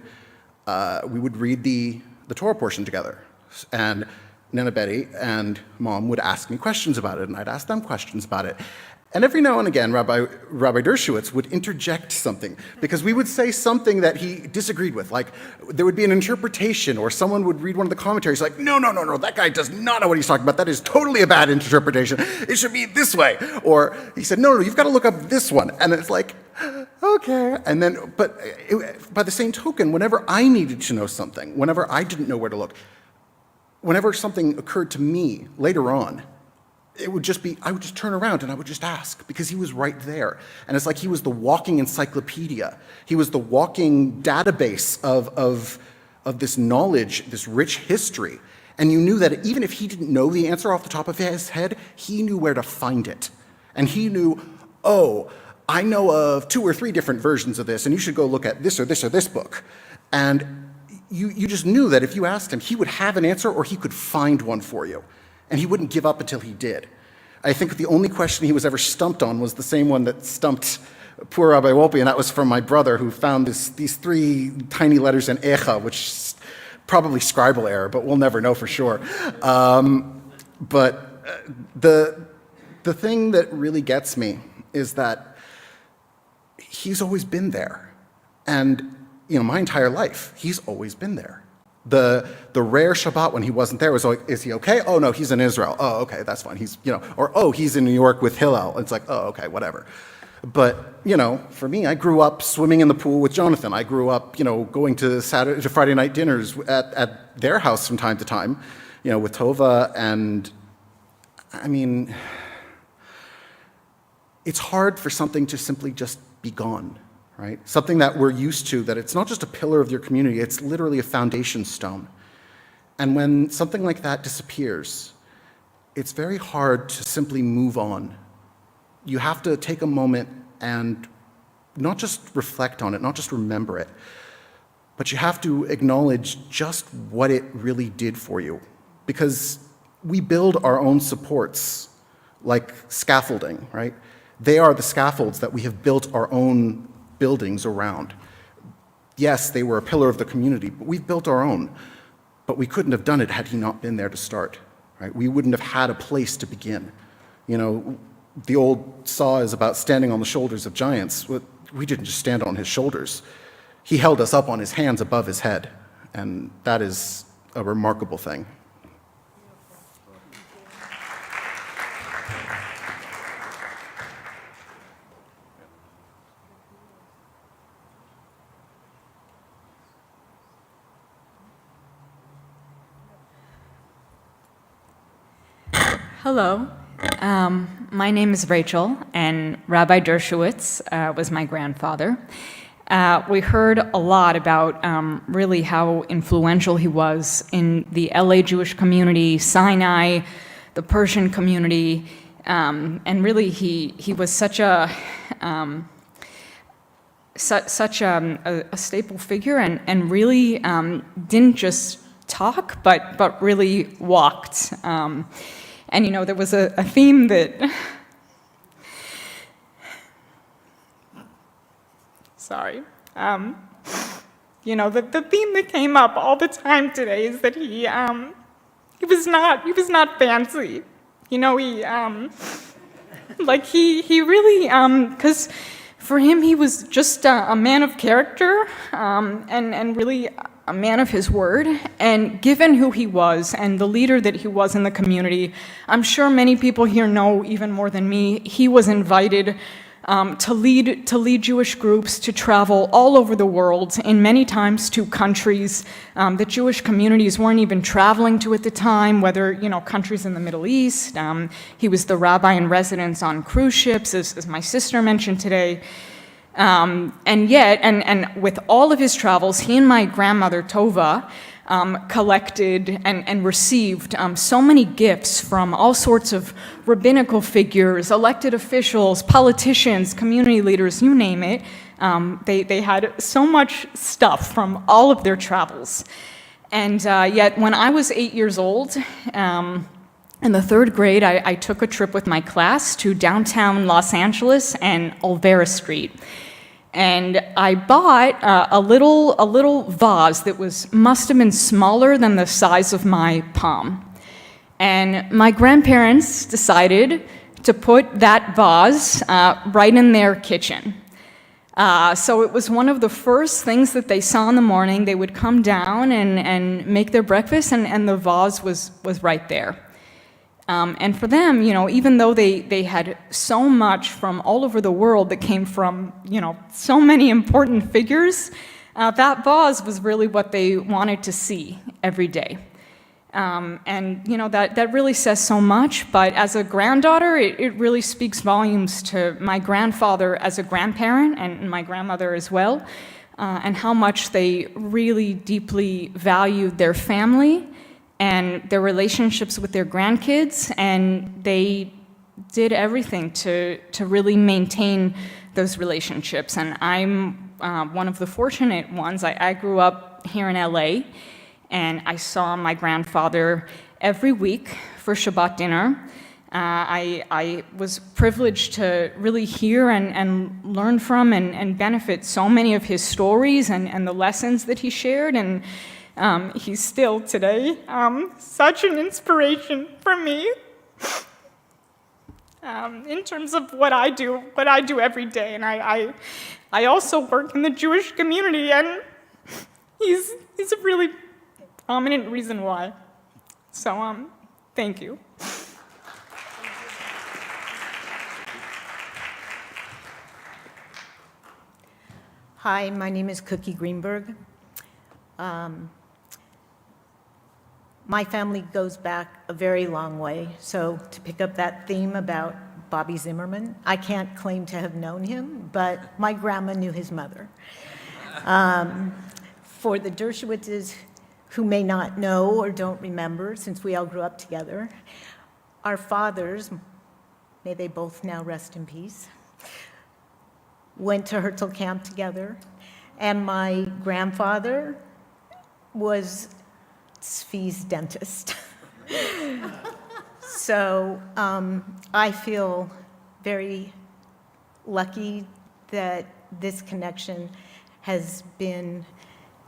Speaker 11: we would read the Torah portion together. And Nana Betty and Mom would ask me questions about it, and I'd ask them questions about it. And every now and again, Rabbi Dershowitz would interject something, because we would say something that he disagreed with. Like, there would be an interpretation, or someone would read one of the commentaries, like, no, that guy does not know what he's talking about. That is totally a bad interpretation. It should be this way. Or he said, no, you've got to look up this one. And it's like, okay. And then, by the same token, whenever I needed to know something, whenever I didn't know where to look, whenever something occurred to me later on, I would just turn around and I would just ask, because he was right there. And it's like he was the walking encyclopedia. He was the walking database of this knowledge, this rich history. And you knew that even if he didn't know the answer off the top of his head, he knew where to find it. And he knew, oh, I know of 2 or 3 different versions of this, and you should go look at this or this or this book. And you just knew that if you asked him, he would have an answer, or he could find one for you. And he wouldn't give up until he did. I think the only question he was ever stumped on was the same one that stumped poor Rabbi Wolpe, and that was from my brother, who found these 3 tiny letters in Echa, which is probably scribal error, but we'll never know for sure. But the thing that really gets me is that he's always been there. And my entire life, he's always been there. The rare Shabbat when he wasn't there was like, is he okay? Oh no, he's in Israel. Oh, okay, that's fine. He's, or oh, he's in New York with Hillel. It's like, oh, okay, whatever. But, for me, I grew up swimming in the pool with Jonathan. I grew up, going to Friday night dinners at their house from time to time, with Tova. And I mean, it's hard for something to simply just be gone. Right? Something that we're used to, that it's not just a pillar of your community, it's literally a foundation stone. And when something like that disappears, it's very hard to simply move on. You have to take a moment and not just reflect on it, not just remember it, but you have to acknowledge just what it really did for you. Because we build our own supports, like scaffolding, right? They are the scaffolds that we have built our own buildings around. Yes, they were a pillar of the community, but we've built our own. But we couldn't have done it had he not been there to start, right? We wouldn't have had a place to begin. The old saw is about standing on the shoulders of giants. We didn't just stand on his shoulders. He held us up on his hands above his head, and that is a remarkable thing.
Speaker 12: Hello, my name is Rachel, and Rabbi Dershowitz was my grandfather. We heard a lot about really how influential he was in the LA Jewish community, Sinai, the Persian community, and really he was such a staple figure, and really didn't just talk, but really walked. And there was a theme that, sorry, the theme that came up all the time today is that he was not fancy. He really, because for him he was just a man of character, and really a man of his word. And given who he was and the leader that he was in the community, I'm sure many people here know even more than me, he was invited to lead Jewish groups to travel all over the world, and many times to countries that Jewish communities weren't even traveling to at the time, whether countries in the Middle East. He was the rabbi in residence on cruise ships, as my sister mentioned today. And yet, and with all of his travels, he and my grandmother Tova collected and received so many gifts from all sorts of rabbinical figures, elected officials, politicians, community leaders, you name it. They had so much stuff from all of their travels. And yet, when I was 8 years old, In the third grade, I took a trip with my class to downtown Los Angeles and Olvera Street. And I bought a little vase that must have been smaller than the size of my palm. And my grandparents decided to put that vase right in their kitchen. So it was one of the first things that they saw in the morning. They would come down and make their breakfast, and the vase was right there. And for them, even though they had so much from all over the world that came from, so many important figures, that vase was really what they wanted to see every day. And that really says so much, but as a granddaughter, it really speaks volumes to my grandfather as a grandparent and my grandmother as well, and how much they really deeply valued their family and their relationships with their grandkids, and they did everything to really maintain those relationships. And I'm one of the fortunate ones. I grew up here in LA, and I saw my grandfather every week for Shabbat dinner. I was privileged to really hear and learn from and benefit so many of his stories and the lessons that he shared. And he's still today such an inspiration for me in terms of what I do every day. And I also work in the Jewish community, and he's a really prominent reason why. So thank you.
Speaker 13: Hi, my name is Cookie Greenberg. My family goes back a very long way, so to pick up that theme about Bobby Zimmerman, I can't claim to have known him, but my grandma knew his mother. For the Dershowitzes who may not know or don't remember, since we all grew up together, our fathers, may they both now rest in peace, went to Herzl camp together, and my grandfather was Zvi's dentist. So I feel very lucky that this connection has been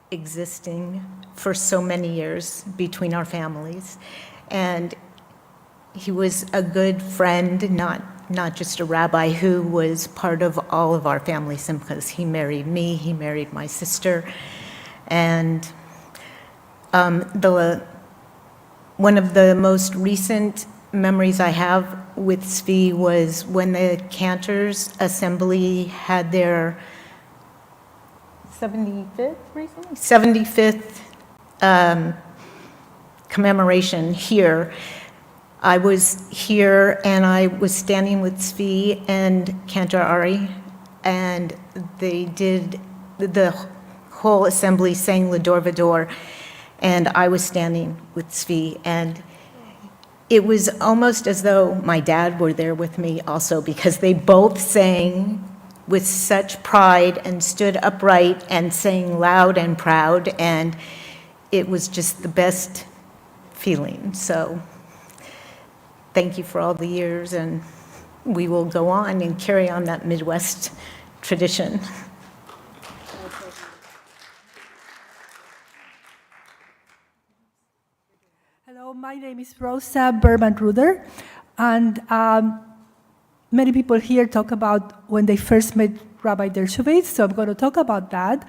Speaker 13: existing for so many years between our families. And he was a good friend, not just a rabbi, who was part of all of our family simchas. He married me, he married my sister, and one of the most recent memories I have with Zvi was when the Cantors Assembly had their 75th commemoration here. I was here and I was standing with Zvi and Cantor Ari, and they did, the whole assembly sang L'Dor V'Dor, and I was standing with Zvi, and it was almost as though my dad were there with me also, because they both sang with such pride and stood upright and sang loud and proud, and it was just the best feeling. So thank you for all the years, and we will go on and carry on that Midwest tradition.
Speaker 14: Hello, my name is Rosa Berman-Ruder, and many people here talk about when they first met Rabbi Dershowitz, so I'm going to talk about that,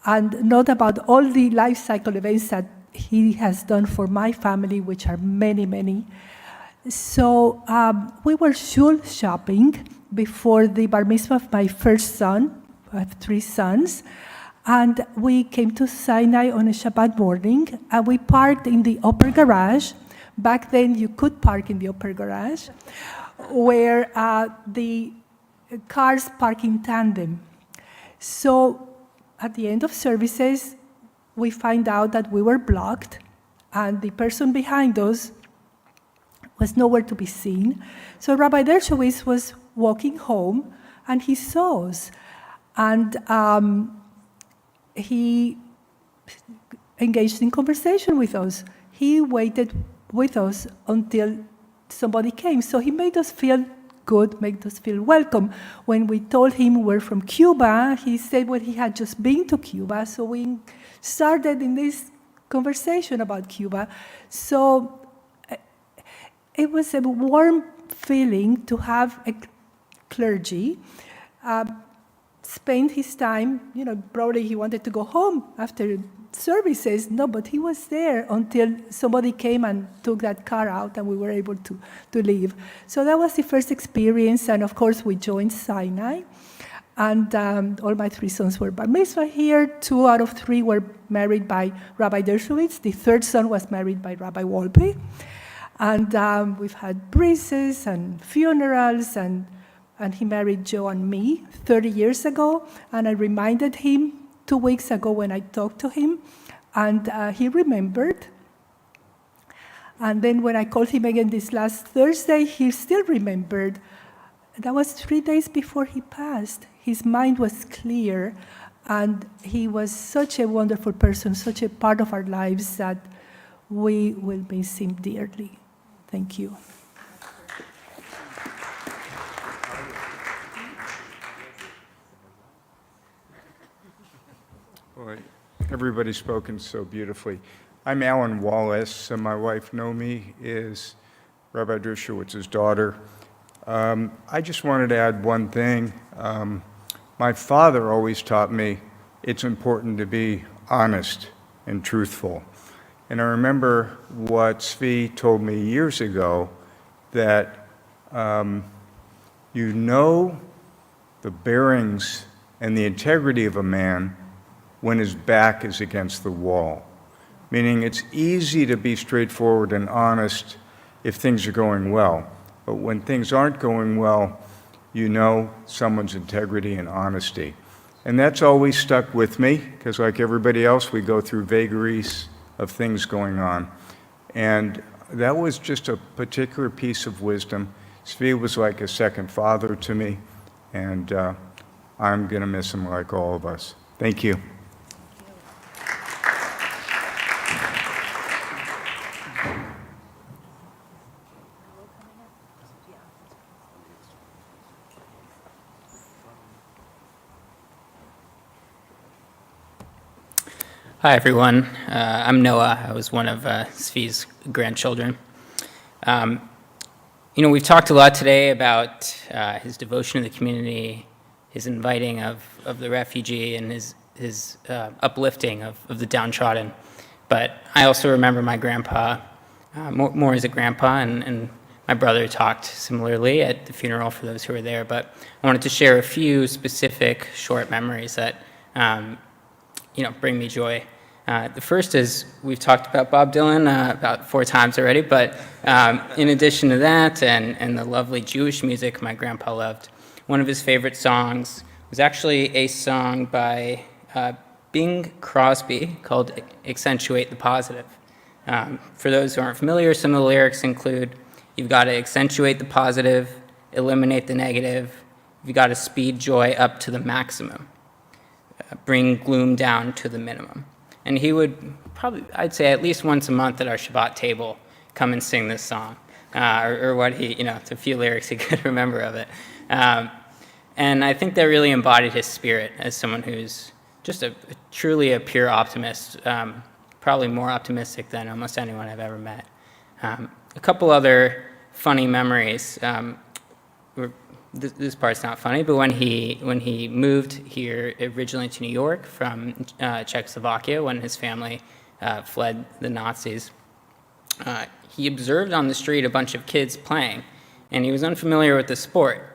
Speaker 14: and not about all the life cycle events that he has done for my family, which are many, many. So we were shul shopping before the bar mitzvah of my first son. I have 3 sons. And we came to Sinai on a Shabbat morning, and we parked in the upper garage. Back then, you could park in the upper garage, where the cars park in tandem. So at the end of services, we find out that we were blocked, and the person behind us was nowhere to be seen. So Rabbi Dershowitz was walking home, and he saw us. And he engaged in conversation with us. He waited with us until somebody came. So he made us feel good, made us feel welcome. When we told him we're from Cuba, he said, well, he had just been to Cuba. So we started in this conversation about Cuba. So it was a warm feeling to have a clergy spend his time, probably he wanted to go home after services. No, but he was there until somebody came and took that car out and we were able to leave. So that was the first experience. And of course, we joined Sinai. And all my 3 sons were bar mitzvah here. 2 out of 3 were married by Rabbi Dershowitz. The 3rd son was married by Rabbi Wolpe. And we've had brises and funerals, and he married Joe and me 30 years ago. And I reminded him 2 weeks ago when I talked to him, and he remembered. And then when I called him again this last Thursday, he still remembered. That was 3 days before he passed. His mind was clear, and he was such a wonderful person, such a part of our lives that we will miss him dearly. Thank you.
Speaker 15: Boy, everybody's spoken so beautifully. I'm Alan Wallace, and my wife, Nomi, is Rabbi Dershowitz's daughter. I just wanted to add one thing. My father always taught me it's important to be honest and truthful. And I remember what Zvi told me years ago, that you know the bearings and the integrity of a man when his back is against the wall. Meaning it's easy to be straightforward and honest if things are going well. But when things aren't going well, you know someone's integrity and honesty. And that's always stuck with me, because like everybody else, we go through vagaries of things going on. And that was just a particular piece of wisdom. Zvi was like a second father to me, and I'm going to miss him like all of us. Thank you.
Speaker 16: Hi, everyone. I'm Noah. I was one of Zvi's grandchildren. We've talked a lot today about his devotion to the community, his inviting of the refugee, and his uplifting of the downtrodden. But I also remember my grandpa, more as a grandpa, and my brother talked similarly at the funeral for those who were there. But I wanted to share a few specific short memories that bring me joy. The first is, we've talked about Bob Dylan about 4 times already, but in addition to that and the lovely Jewish music my grandpa loved, one of his favorite songs was actually a song by Bing Crosby called Accentuate the Positive. For those who aren't familiar, some of the lyrics include, you've got to accentuate the positive, eliminate the negative, you've got to speed joy up to the maximum, bring gloom down to the minimum. And he would probably, I'd say at least once a month at our Shabbat table, come and sing this song, or what he, it's a few lyrics he could remember of it. And I think that really embodied his spirit as someone who's just truly a pure optimist, probably more optimistic than almost anyone I've ever met. A couple other funny memories. This part's not funny, but when he moved here originally to New York from Czechoslovakia, when his family fled the Nazis, he observed on the street a bunch of kids playing, and he was unfamiliar with the sport.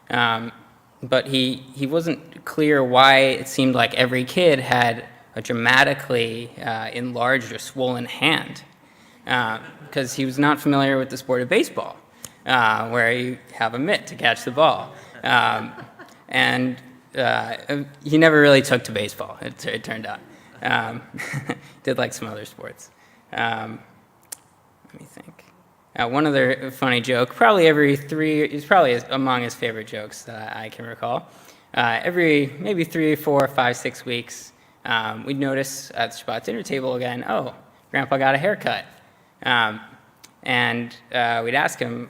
Speaker 16: But he wasn't clear why it seemed like every kid had a dramatically enlarged or swollen hand, because he was not familiar with the sport of baseball. Where you have a mitt to catch the ball. And he never really took to baseball, it turned out. Did like some other sports. Let me think. One other funny joke, it's probably among his favorite jokes that I can recall. Every maybe 3, 4, 5, 6 weeks, we'd notice at the Shabbat dinner table again, oh, Grandpa got a haircut. And we'd ask him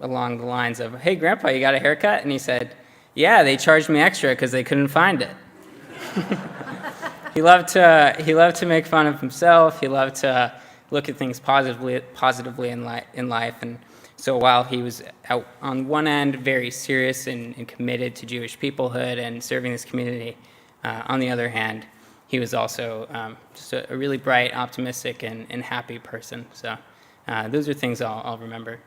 Speaker 16: along the lines of, "Hey, Grandpa, you got a haircut?" And he said, "Yeah, they charged me extra because they couldn't find it." He loved to make fun of himself. He loved to look at things positively in life. And so while he was out on one end very serious and committed to Jewish peoplehood and serving this community, on the other hand, he was also just a really bright, optimistic, and happy person. So those are things I'll remember.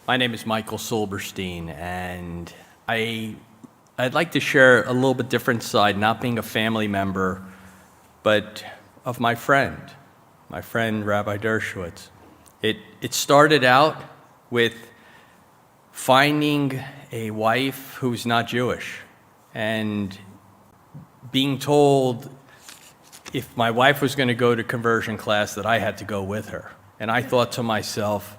Speaker 17: My name is Michael Silberstein, and I'd like to share a little bit different side, not being a family member, but of my friend Rabbi Dershowitz. It started out with finding a wife who's not Jewish and being told if my wife was going to go to conversion class that I had to go with her. And I thought to myself,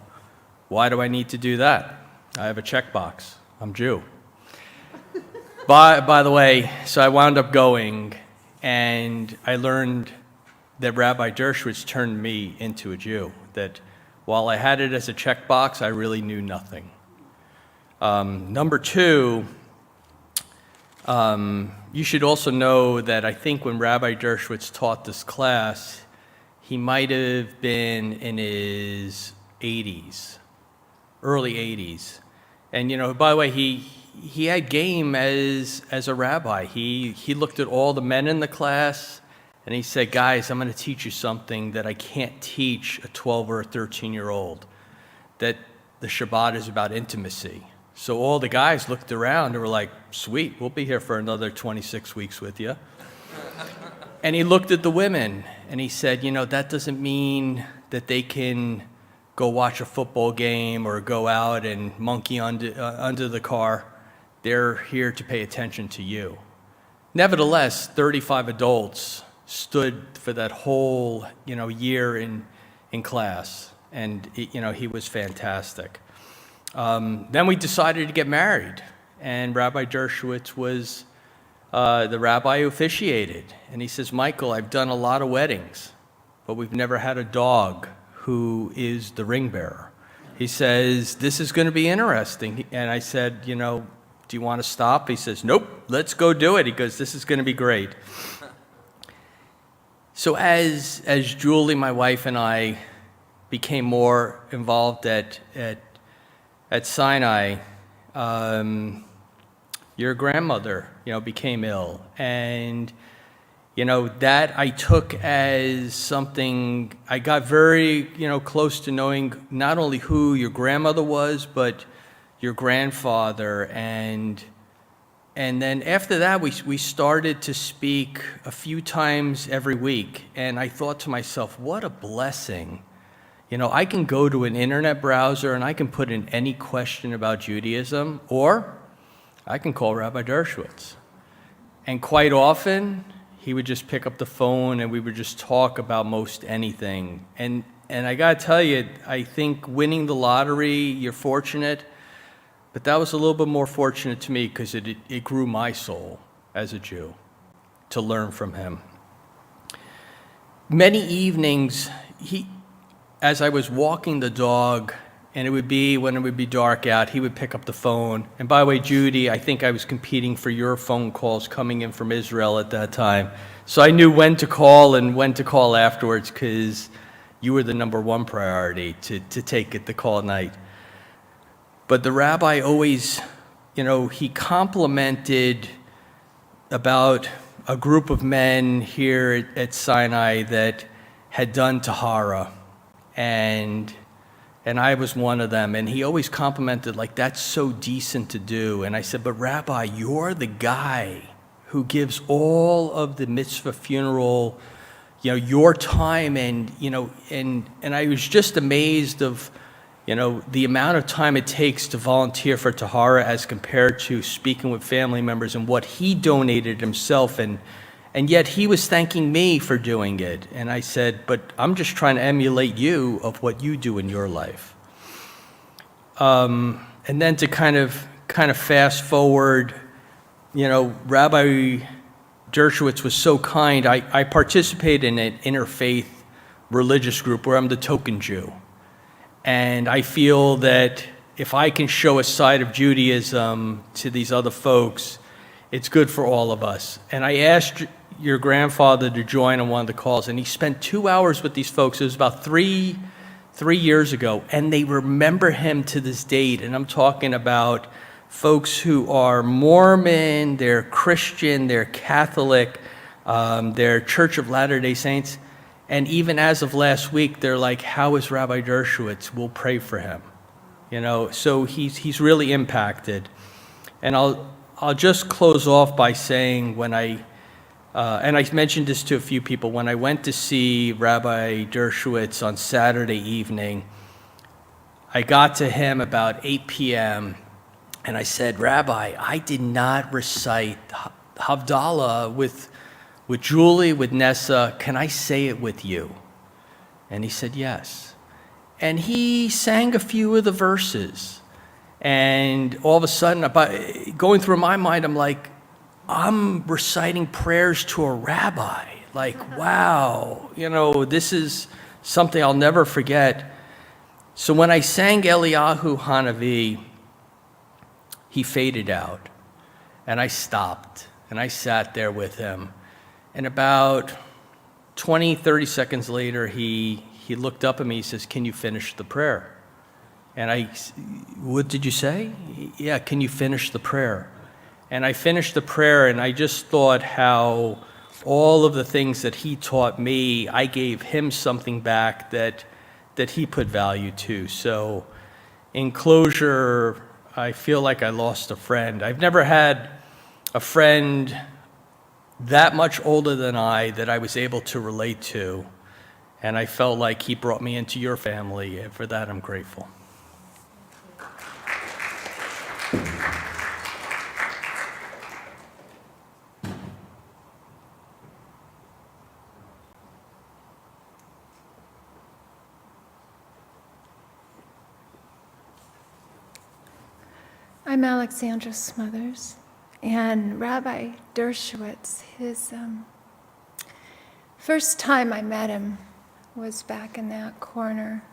Speaker 17: why do I need to do that? I have a checkbox. I'm Jew. By the way, so I wound up going, and I learned that Rabbi Dershowitz turned me into a Jew, that while I had it as a checkbox, I really knew nothing. Number two, you should also know that I think when Rabbi Dershowitz taught this class, he might have been in his 80s. Early 80s. And, by the way, he had game as a rabbi. He looked at all the men in the class, and he said, "Guys, I'm going to teach you something that I can't teach a 12 or a 13-year-old, that the Shabbat is about intimacy." So all the guys looked around and were like, "Sweet, we'll be here for another 26 weeks with you." And he looked at the women, and he said, that doesn't mean that they can go watch a football game or go out and monkey under the car. They're here to pay attention to you. Nevertheless, 35 adults stood for that whole, year in class, and he was fantastic. Then we decided to get married, and Rabbi Dershowitz was the rabbi who officiated. And he says, "Michael, I've done a lot of weddings, but we've never had a dog who is the ring bearer." He says, "This is going to be interesting." And I said, "Do you want to stop?" He says, "Nope, let's go do it." He goes, "This is going to be great." So as Julie, my wife, and I became more involved at Sinai, your grandmother, became ill. And that I took as something, I got very, close to knowing not only who your grandmother was, but your grandfather. And then after that, we started to speak a few times every week. And I thought to myself, what a blessing. I can go to an internet browser and I can put in any question about Judaism, or I can call Rabbi Dershowitz. And quite often, he would just pick up the phone and we would just talk about most anything. And I gotta tell you, I think winning the lottery, you're fortunate, but that was a little bit more fortunate to me because it grew my soul as a Jew to learn from him. Many evenings, as I was walking the dog, and when it would be dark out, he would pick up the phone. And by the way, Judy, I think I was competing for your phone calls coming in from Israel at that time. So I knew when to call and when to call afterwards because you were the number one priority to take the call at night. But the rabbi always, he complimented about a group of men here at Sinai that had done Tahara. And I was one of them, and he always complimented, like, that's so decent to do. And I said, but Rabbi, you're the guy who gives all of the mitzvah funeral, your time, and I was just amazed of, You know, the amount of time it takes to volunteer for Tahara as compared to speaking with family members and what he donated himself, and yet he was thanking me for doing it. And I said, but I'm just trying to emulate you of what you do in your life. And then to kind of fast forward, you know, Rabbi Dershowitz was so kind. I participated in an interfaith religious group where I'm the token Jew. And I feel that if I can show a side of Judaism to these other folks, it's good for all of us. And I asked your grandfather to join on one of the calls, and he spent 2 hours with these folks. It was about three years ago, and they remember him to this date. And I'm talking about folks who are Mormon, they're Christian, they're Catholic, they're Church of Latter-day Saints. And even as of last week, they're like, how is Rabbi Dershowitz? We'll pray for him. You know, so he's really impacted. And I'll just close off by saying when and I mentioned this to a few people, when I went to see Rabbi Dershowitz on Saturday evening, I got to him about 8 p.m., and I said, Rabbi, I did not recite Havdalah with Julie, with Nessa. Can I say it with you? And he said, yes. And he sang a few of the verses. And all of a sudden, going through my mind, I'm like, I'm reciting prayers to a rabbi. Like, wow, you know, this is something I'll never forget. So when I sang Eliyahu Hanavi, he faded out. And I stopped, and I sat there with him. And about 20, 30 seconds later, he looked up at me, he says, can you finish the prayer? And what did you say? Yeah, can you finish the prayer? And I finished the prayer, and I just thought how all of the things that he taught me, I gave him something back that he put value to. So in closure, I feel like I lost a friend. I've never had a friend that much older than I that I was able to relate to, and I felt like he brought me into your family, and for that I'm grateful.
Speaker 18: I'm Alexandra Smothers, and Rabbi Dershowitz, his first time I met him was back in that corner,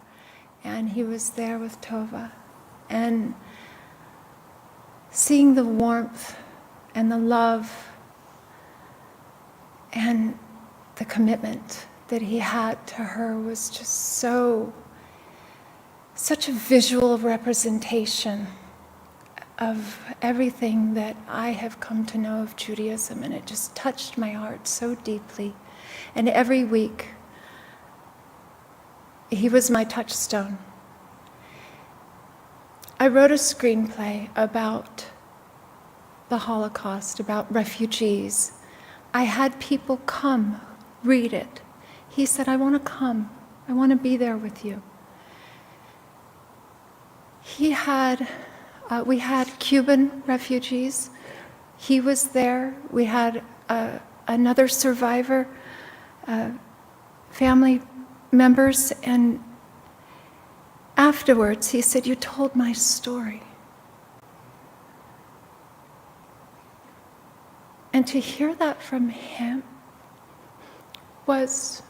Speaker 18: and he was there with Tova. And seeing the warmth and the love and the commitment that he had to her was just such a visual representation of everything that I have come to know of Judaism, and it just touched my heart so deeply. And every week, he was my touchstone. I wrote a screenplay about the Holocaust, about refugees. I had people come, read it. He said, I want to come. I want to be there with you. We had Cuban refugees. He was there. We had another survivor, family members, and afterwards he said, you told my story. And to hear that from him it's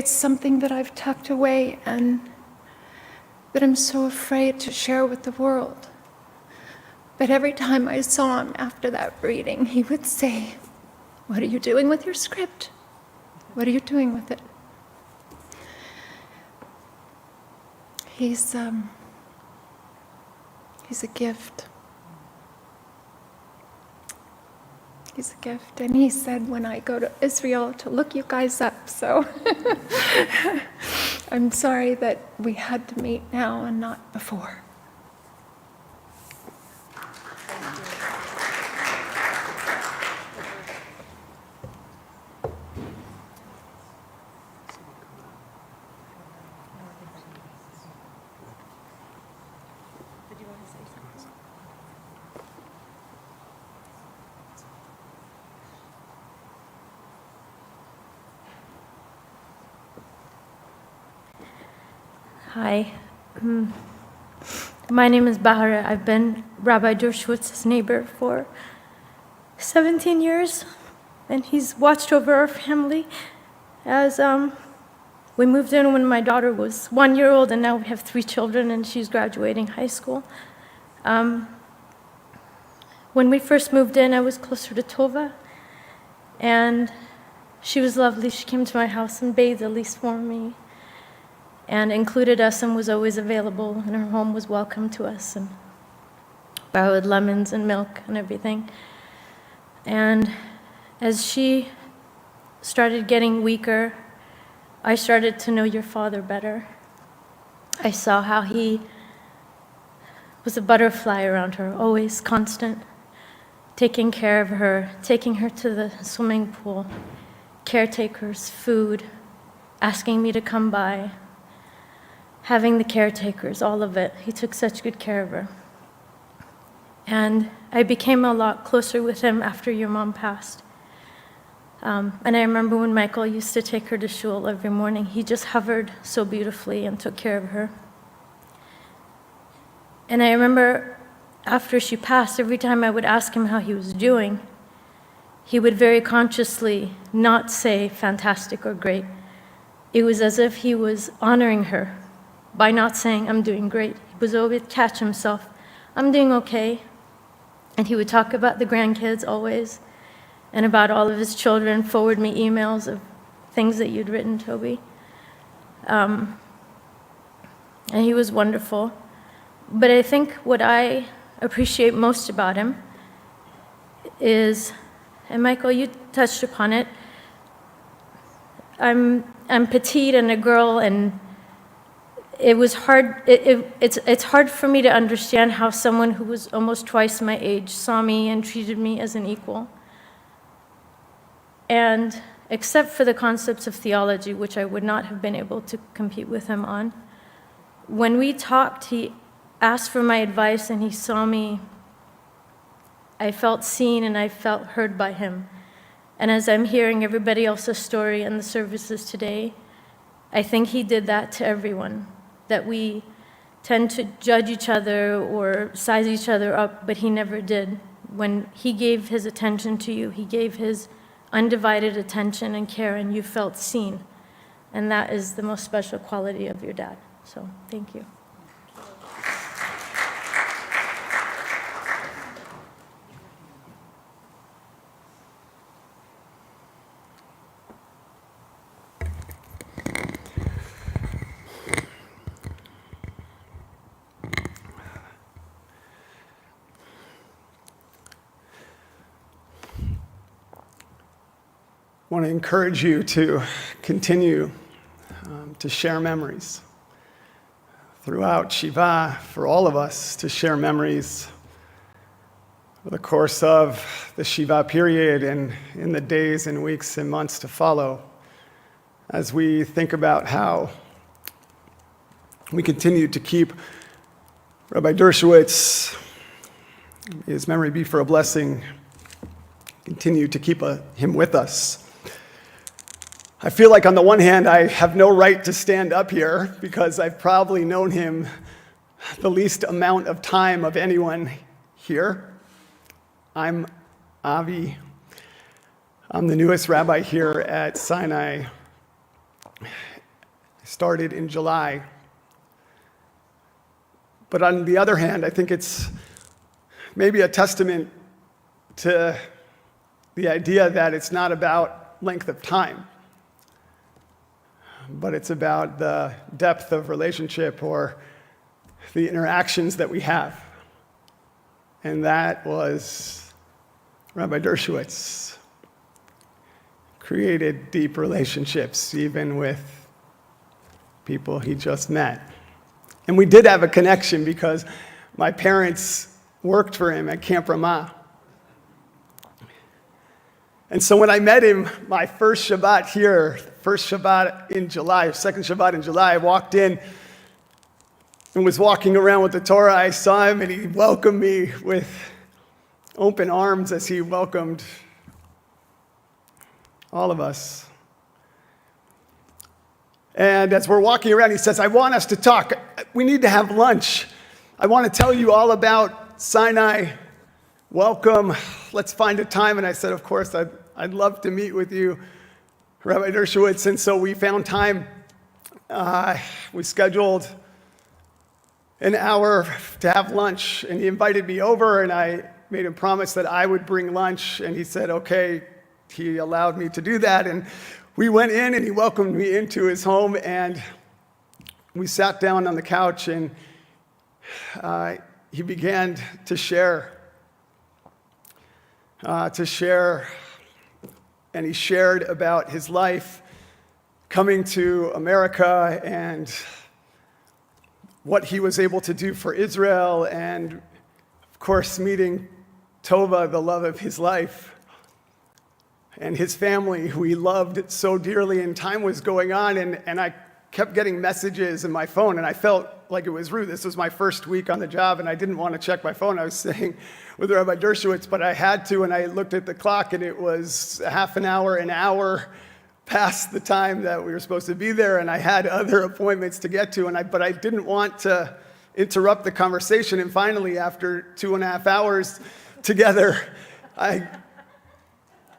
Speaker 18: something that I've tucked away and that I'm so afraid to share with the world. But every time I saw him after that reading, he would say, what are you doing with your script? What are you doing with it? He's a gift. He's a gift. And he said when I go to Israel to look you guys up, so I'm sorry that we had to meet now and not before.
Speaker 19: Hi. My name is Bahara. I've been Rabbi Dershowitz's neighbor for 17 years, and he's watched over our family as we moved in when my daughter was 1 year old, and now we have 3 children, and she's graduating high school. When we first moved in, I was closer to Tova, and she was lovely. She came to my house and bathed at least for me, and included us and was always available, and her home was welcome to us, and borrowed lemons and milk and everything. And as she started getting weaker, I started to know your father better. I saw how he was a butterfly around her, always constant, taking care of her, taking her to the swimming pool, caretakers, food, asking me to come by, having the caretakers, all of it. He took such good care of her. And I became a lot closer with him after your mom passed. And I remember when Michael used to take her to shul every morning, he just hovered so beautifully and took care of her. And I remember after she passed, every time I would ask him how he was doing, he would very consciously not say fantastic or great. It was as if he was honoring her by not saying, I'm doing great. He was always catch himself, I'm doing okay. And he would talk about the grandkids always, and about all of his children, forward me emails of things that you'd written, Toby. And he was wonderful. But I think what I appreciate most about him is, and Michael, you touched upon it, I'm petite and a girl, and it was hard. It's hard for me to understand how someone who was almost twice my age saw me and treated me as an equal. And except for the concepts of theology, which I would not have been able to compete with him on, when we talked, he asked for my advice and he saw me. I felt seen and I felt heard by him. And as I'm hearing everybody else's story in the services today, I think he did that to everyone, that we tend to judge each other or size each other up, but he never did. When he gave his attention to you, he gave his undivided attention and care, and you felt seen. And that is the most special quality of your dad. So thank you.
Speaker 20: I want to encourage you to continue to share memories throughout Shiva, for all of us to share memories over the course of the Shiva period and in the days and weeks and months to follow, as we think about how we continue to keep Rabbi Dershowitz, his memory be for a blessing, continue to keep him with us. I feel like on the one hand, I have no right to stand up here because I've probably known him the least amount of time of anyone here. I'm Avi. I'm the newest rabbi here at Sinai. I started in July. But on the other hand, I think it's maybe a testament to the idea that it's not about length of time, but it's about the depth of relationship or the interactions that we have. And that was Rabbi Dershowitz. Created deep relationships, even with people he just met. And we did have a connection because my parents worked for him at Camp Ramah. And so when I met him, my first Shabbat here, first Shabbat in July, second Shabbat in July, I walked in and was walking around with the Torah. I saw him and he welcomed me with open arms as he welcomed all of us. And as we're walking around, he says, I want us to talk. We need to have lunch. I want to tell you all about Sinai. Welcome. Let's find a time. And I said, of course, I'd love to meet with you, Rabbi Dershowitz. And so we found time. We scheduled an hour to have lunch. And he invited me over, and I made him promise that I would bring lunch. And he said, okay. He allowed me to do that. And we went in, and he welcomed me into his home. And we sat down on the couch, and he began to share. And he shared about his life coming to America and what he was able to do for Israel, and of course meeting Tova, the love of his life, and his family, who he loved so dearly. And time was going on, and I kept getting messages in my phone, and I felt like it was rude. This was my first week on the job, and I didn't want to check my phone. I was staying with Rabbi Dershowitz, but I had to, and I looked at the clock, and it was half an hour past the time that we were supposed to be there, and I had other appointments to get to, but I didn't want to interrupt the conversation. And finally, after 2.5 hours together,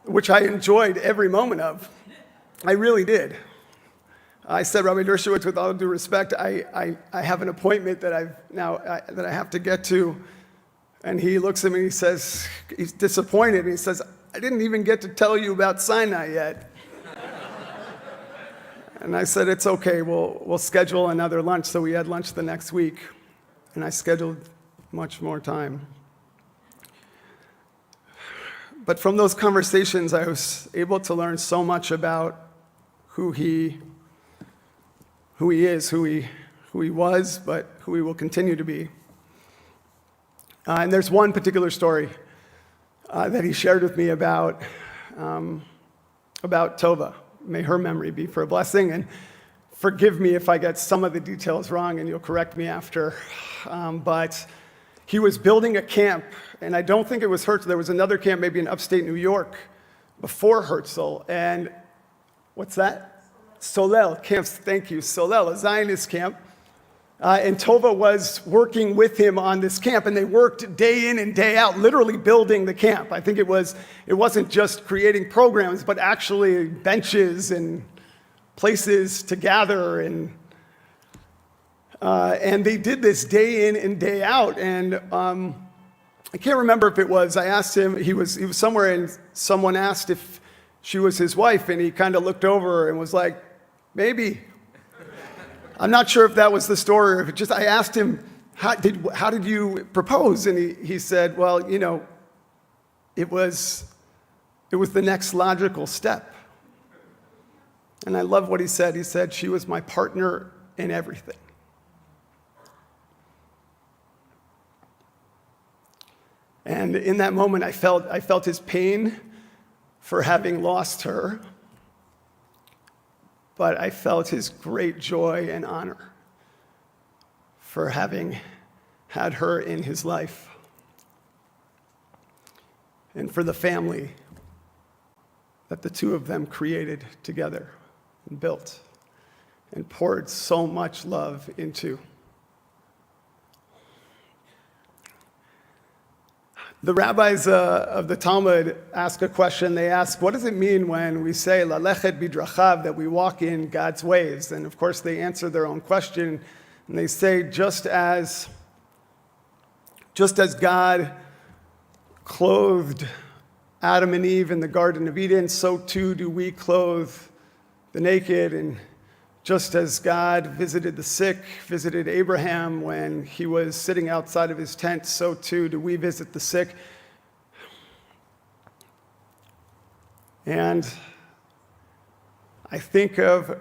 Speaker 20: which I enjoyed every moment of, I really did. I said, Rabbi Dershowitz, with all due respect, I have an appointment that I have to get to. And he looks at me and he says, he's disappointed. And he says, I didn't even get to tell you about Sinai yet. And I said, it's okay, we'll schedule another lunch. So we had lunch the next week, and I scheduled much more time. But from those conversations, I was able to learn so much about who he is, who he was, but who he will continue to be. And there's one particular story that he shared with me about Tova. May her memory be for a blessing, and forgive me if I get some of the details wrong, and you'll correct me after. But he was building a camp, and I don't think it was Herzl. There was another camp, maybe in upstate New York, before Herzl. And what's that? Solel camps. Thank you. Solel, a Zionist camp. And Tova was working with him on this camp, and they worked day in and day out, literally building the camp. I think it wasn't just creating programs, but actually benches and places to gather, and they did this day in and day out. And I can't remember if it was, I asked him, he was somewhere, and someone asked if she was his wife, and he kind of looked over and was like, maybe. I'm not sure if that was the story, or if it just, I asked him, how did you propose? And he said, well, it was the next logical step. And I love what he said. He said, she was my partner in everything. And in that moment, I felt his pain for having lost her, but I felt his great joy and honor for having had her in his life, and for the family that the two of them created together and built and poured so much love into. The rabbis of the Talmud ask a question. They ask, what does it mean when we say, Lalechet bidrachav, that we walk in God's ways? And of course, they answer their own question, and they say, just as God clothed Adam and Eve in the Garden of Eden, so too do we clothe the naked. And just as God visited the sick, visited Abraham when he was sitting outside of his tent, so too do we visit the sick. And I think of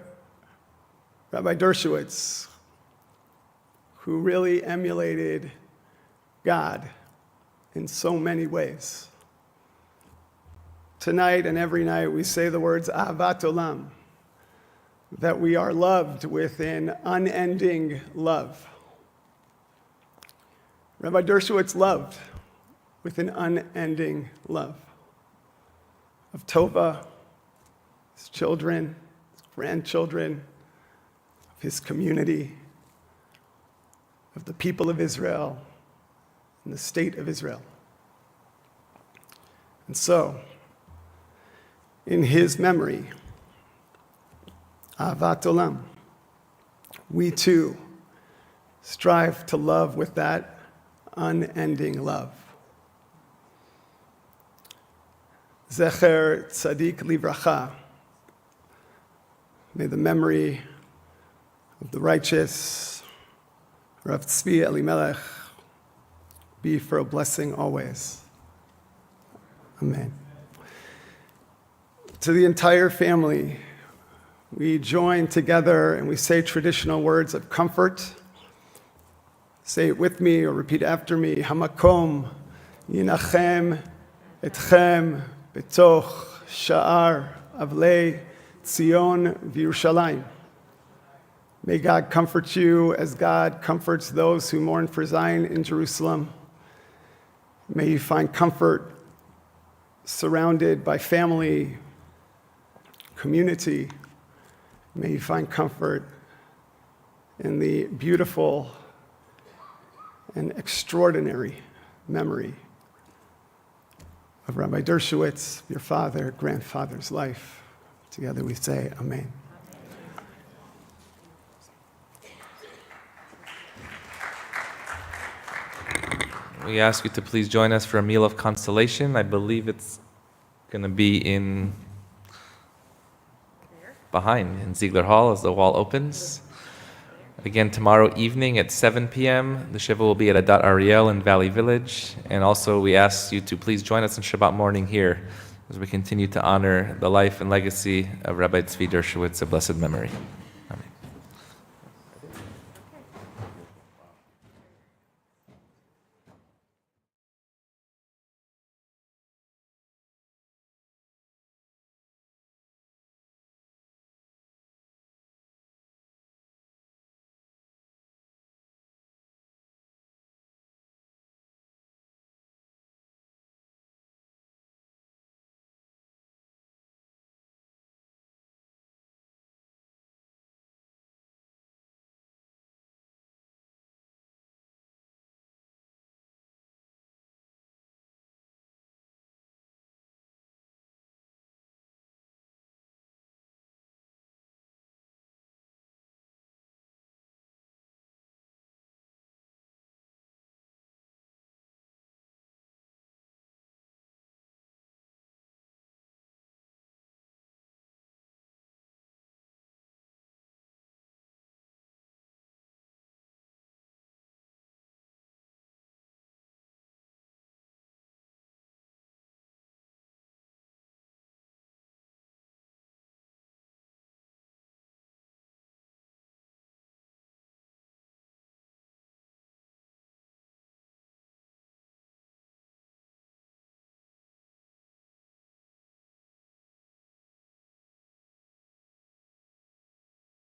Speaker 20: Rabbi Dershowitz, who really emulated God in so many ways. Tonight and every night we say the words Ahavat Olam, that we are loved with an unending love. Rabbi Dershowitz loved with an unending love of Tova, his children, his grandchildren, of his community, of the people of Israel, and the state of Israel. And so, in his memory, Ahavat Olam, we too strive to love with that unending love. Zecher Tzadik Livracha. May the memory of the righteous Rav Zvi Elimelech be for a blessing always. Amen. To the entire family, we join together and we say traditional words of comfort. Say it with me or repeat after me. Hamakom yinachem etchem betoch sha'ar avlei Tzion v'Yerushalayim. May God comfort you as God comforts those who mourn for Zion in Jerusalem. May you find comfort surrounded by family, community. May you find comfort in the beautiful and extraordinary memory of Rabbi Dershowitz, your father, grandfather's life. Together we say, Amen.
Speaker 3: We ask you to please join us for a meal of consolation. I believe it's going to be behind in Ziegler Hall as the wall opens. Again, tomorrow evening at 7 p.m., the Shiva will be at Adat Ariel in Valley Village. And also we ask you to please join us on Shabbat morning here as we continue to honor the life and legacy of Rabbi Zvi Dershowitz, of blessed memory.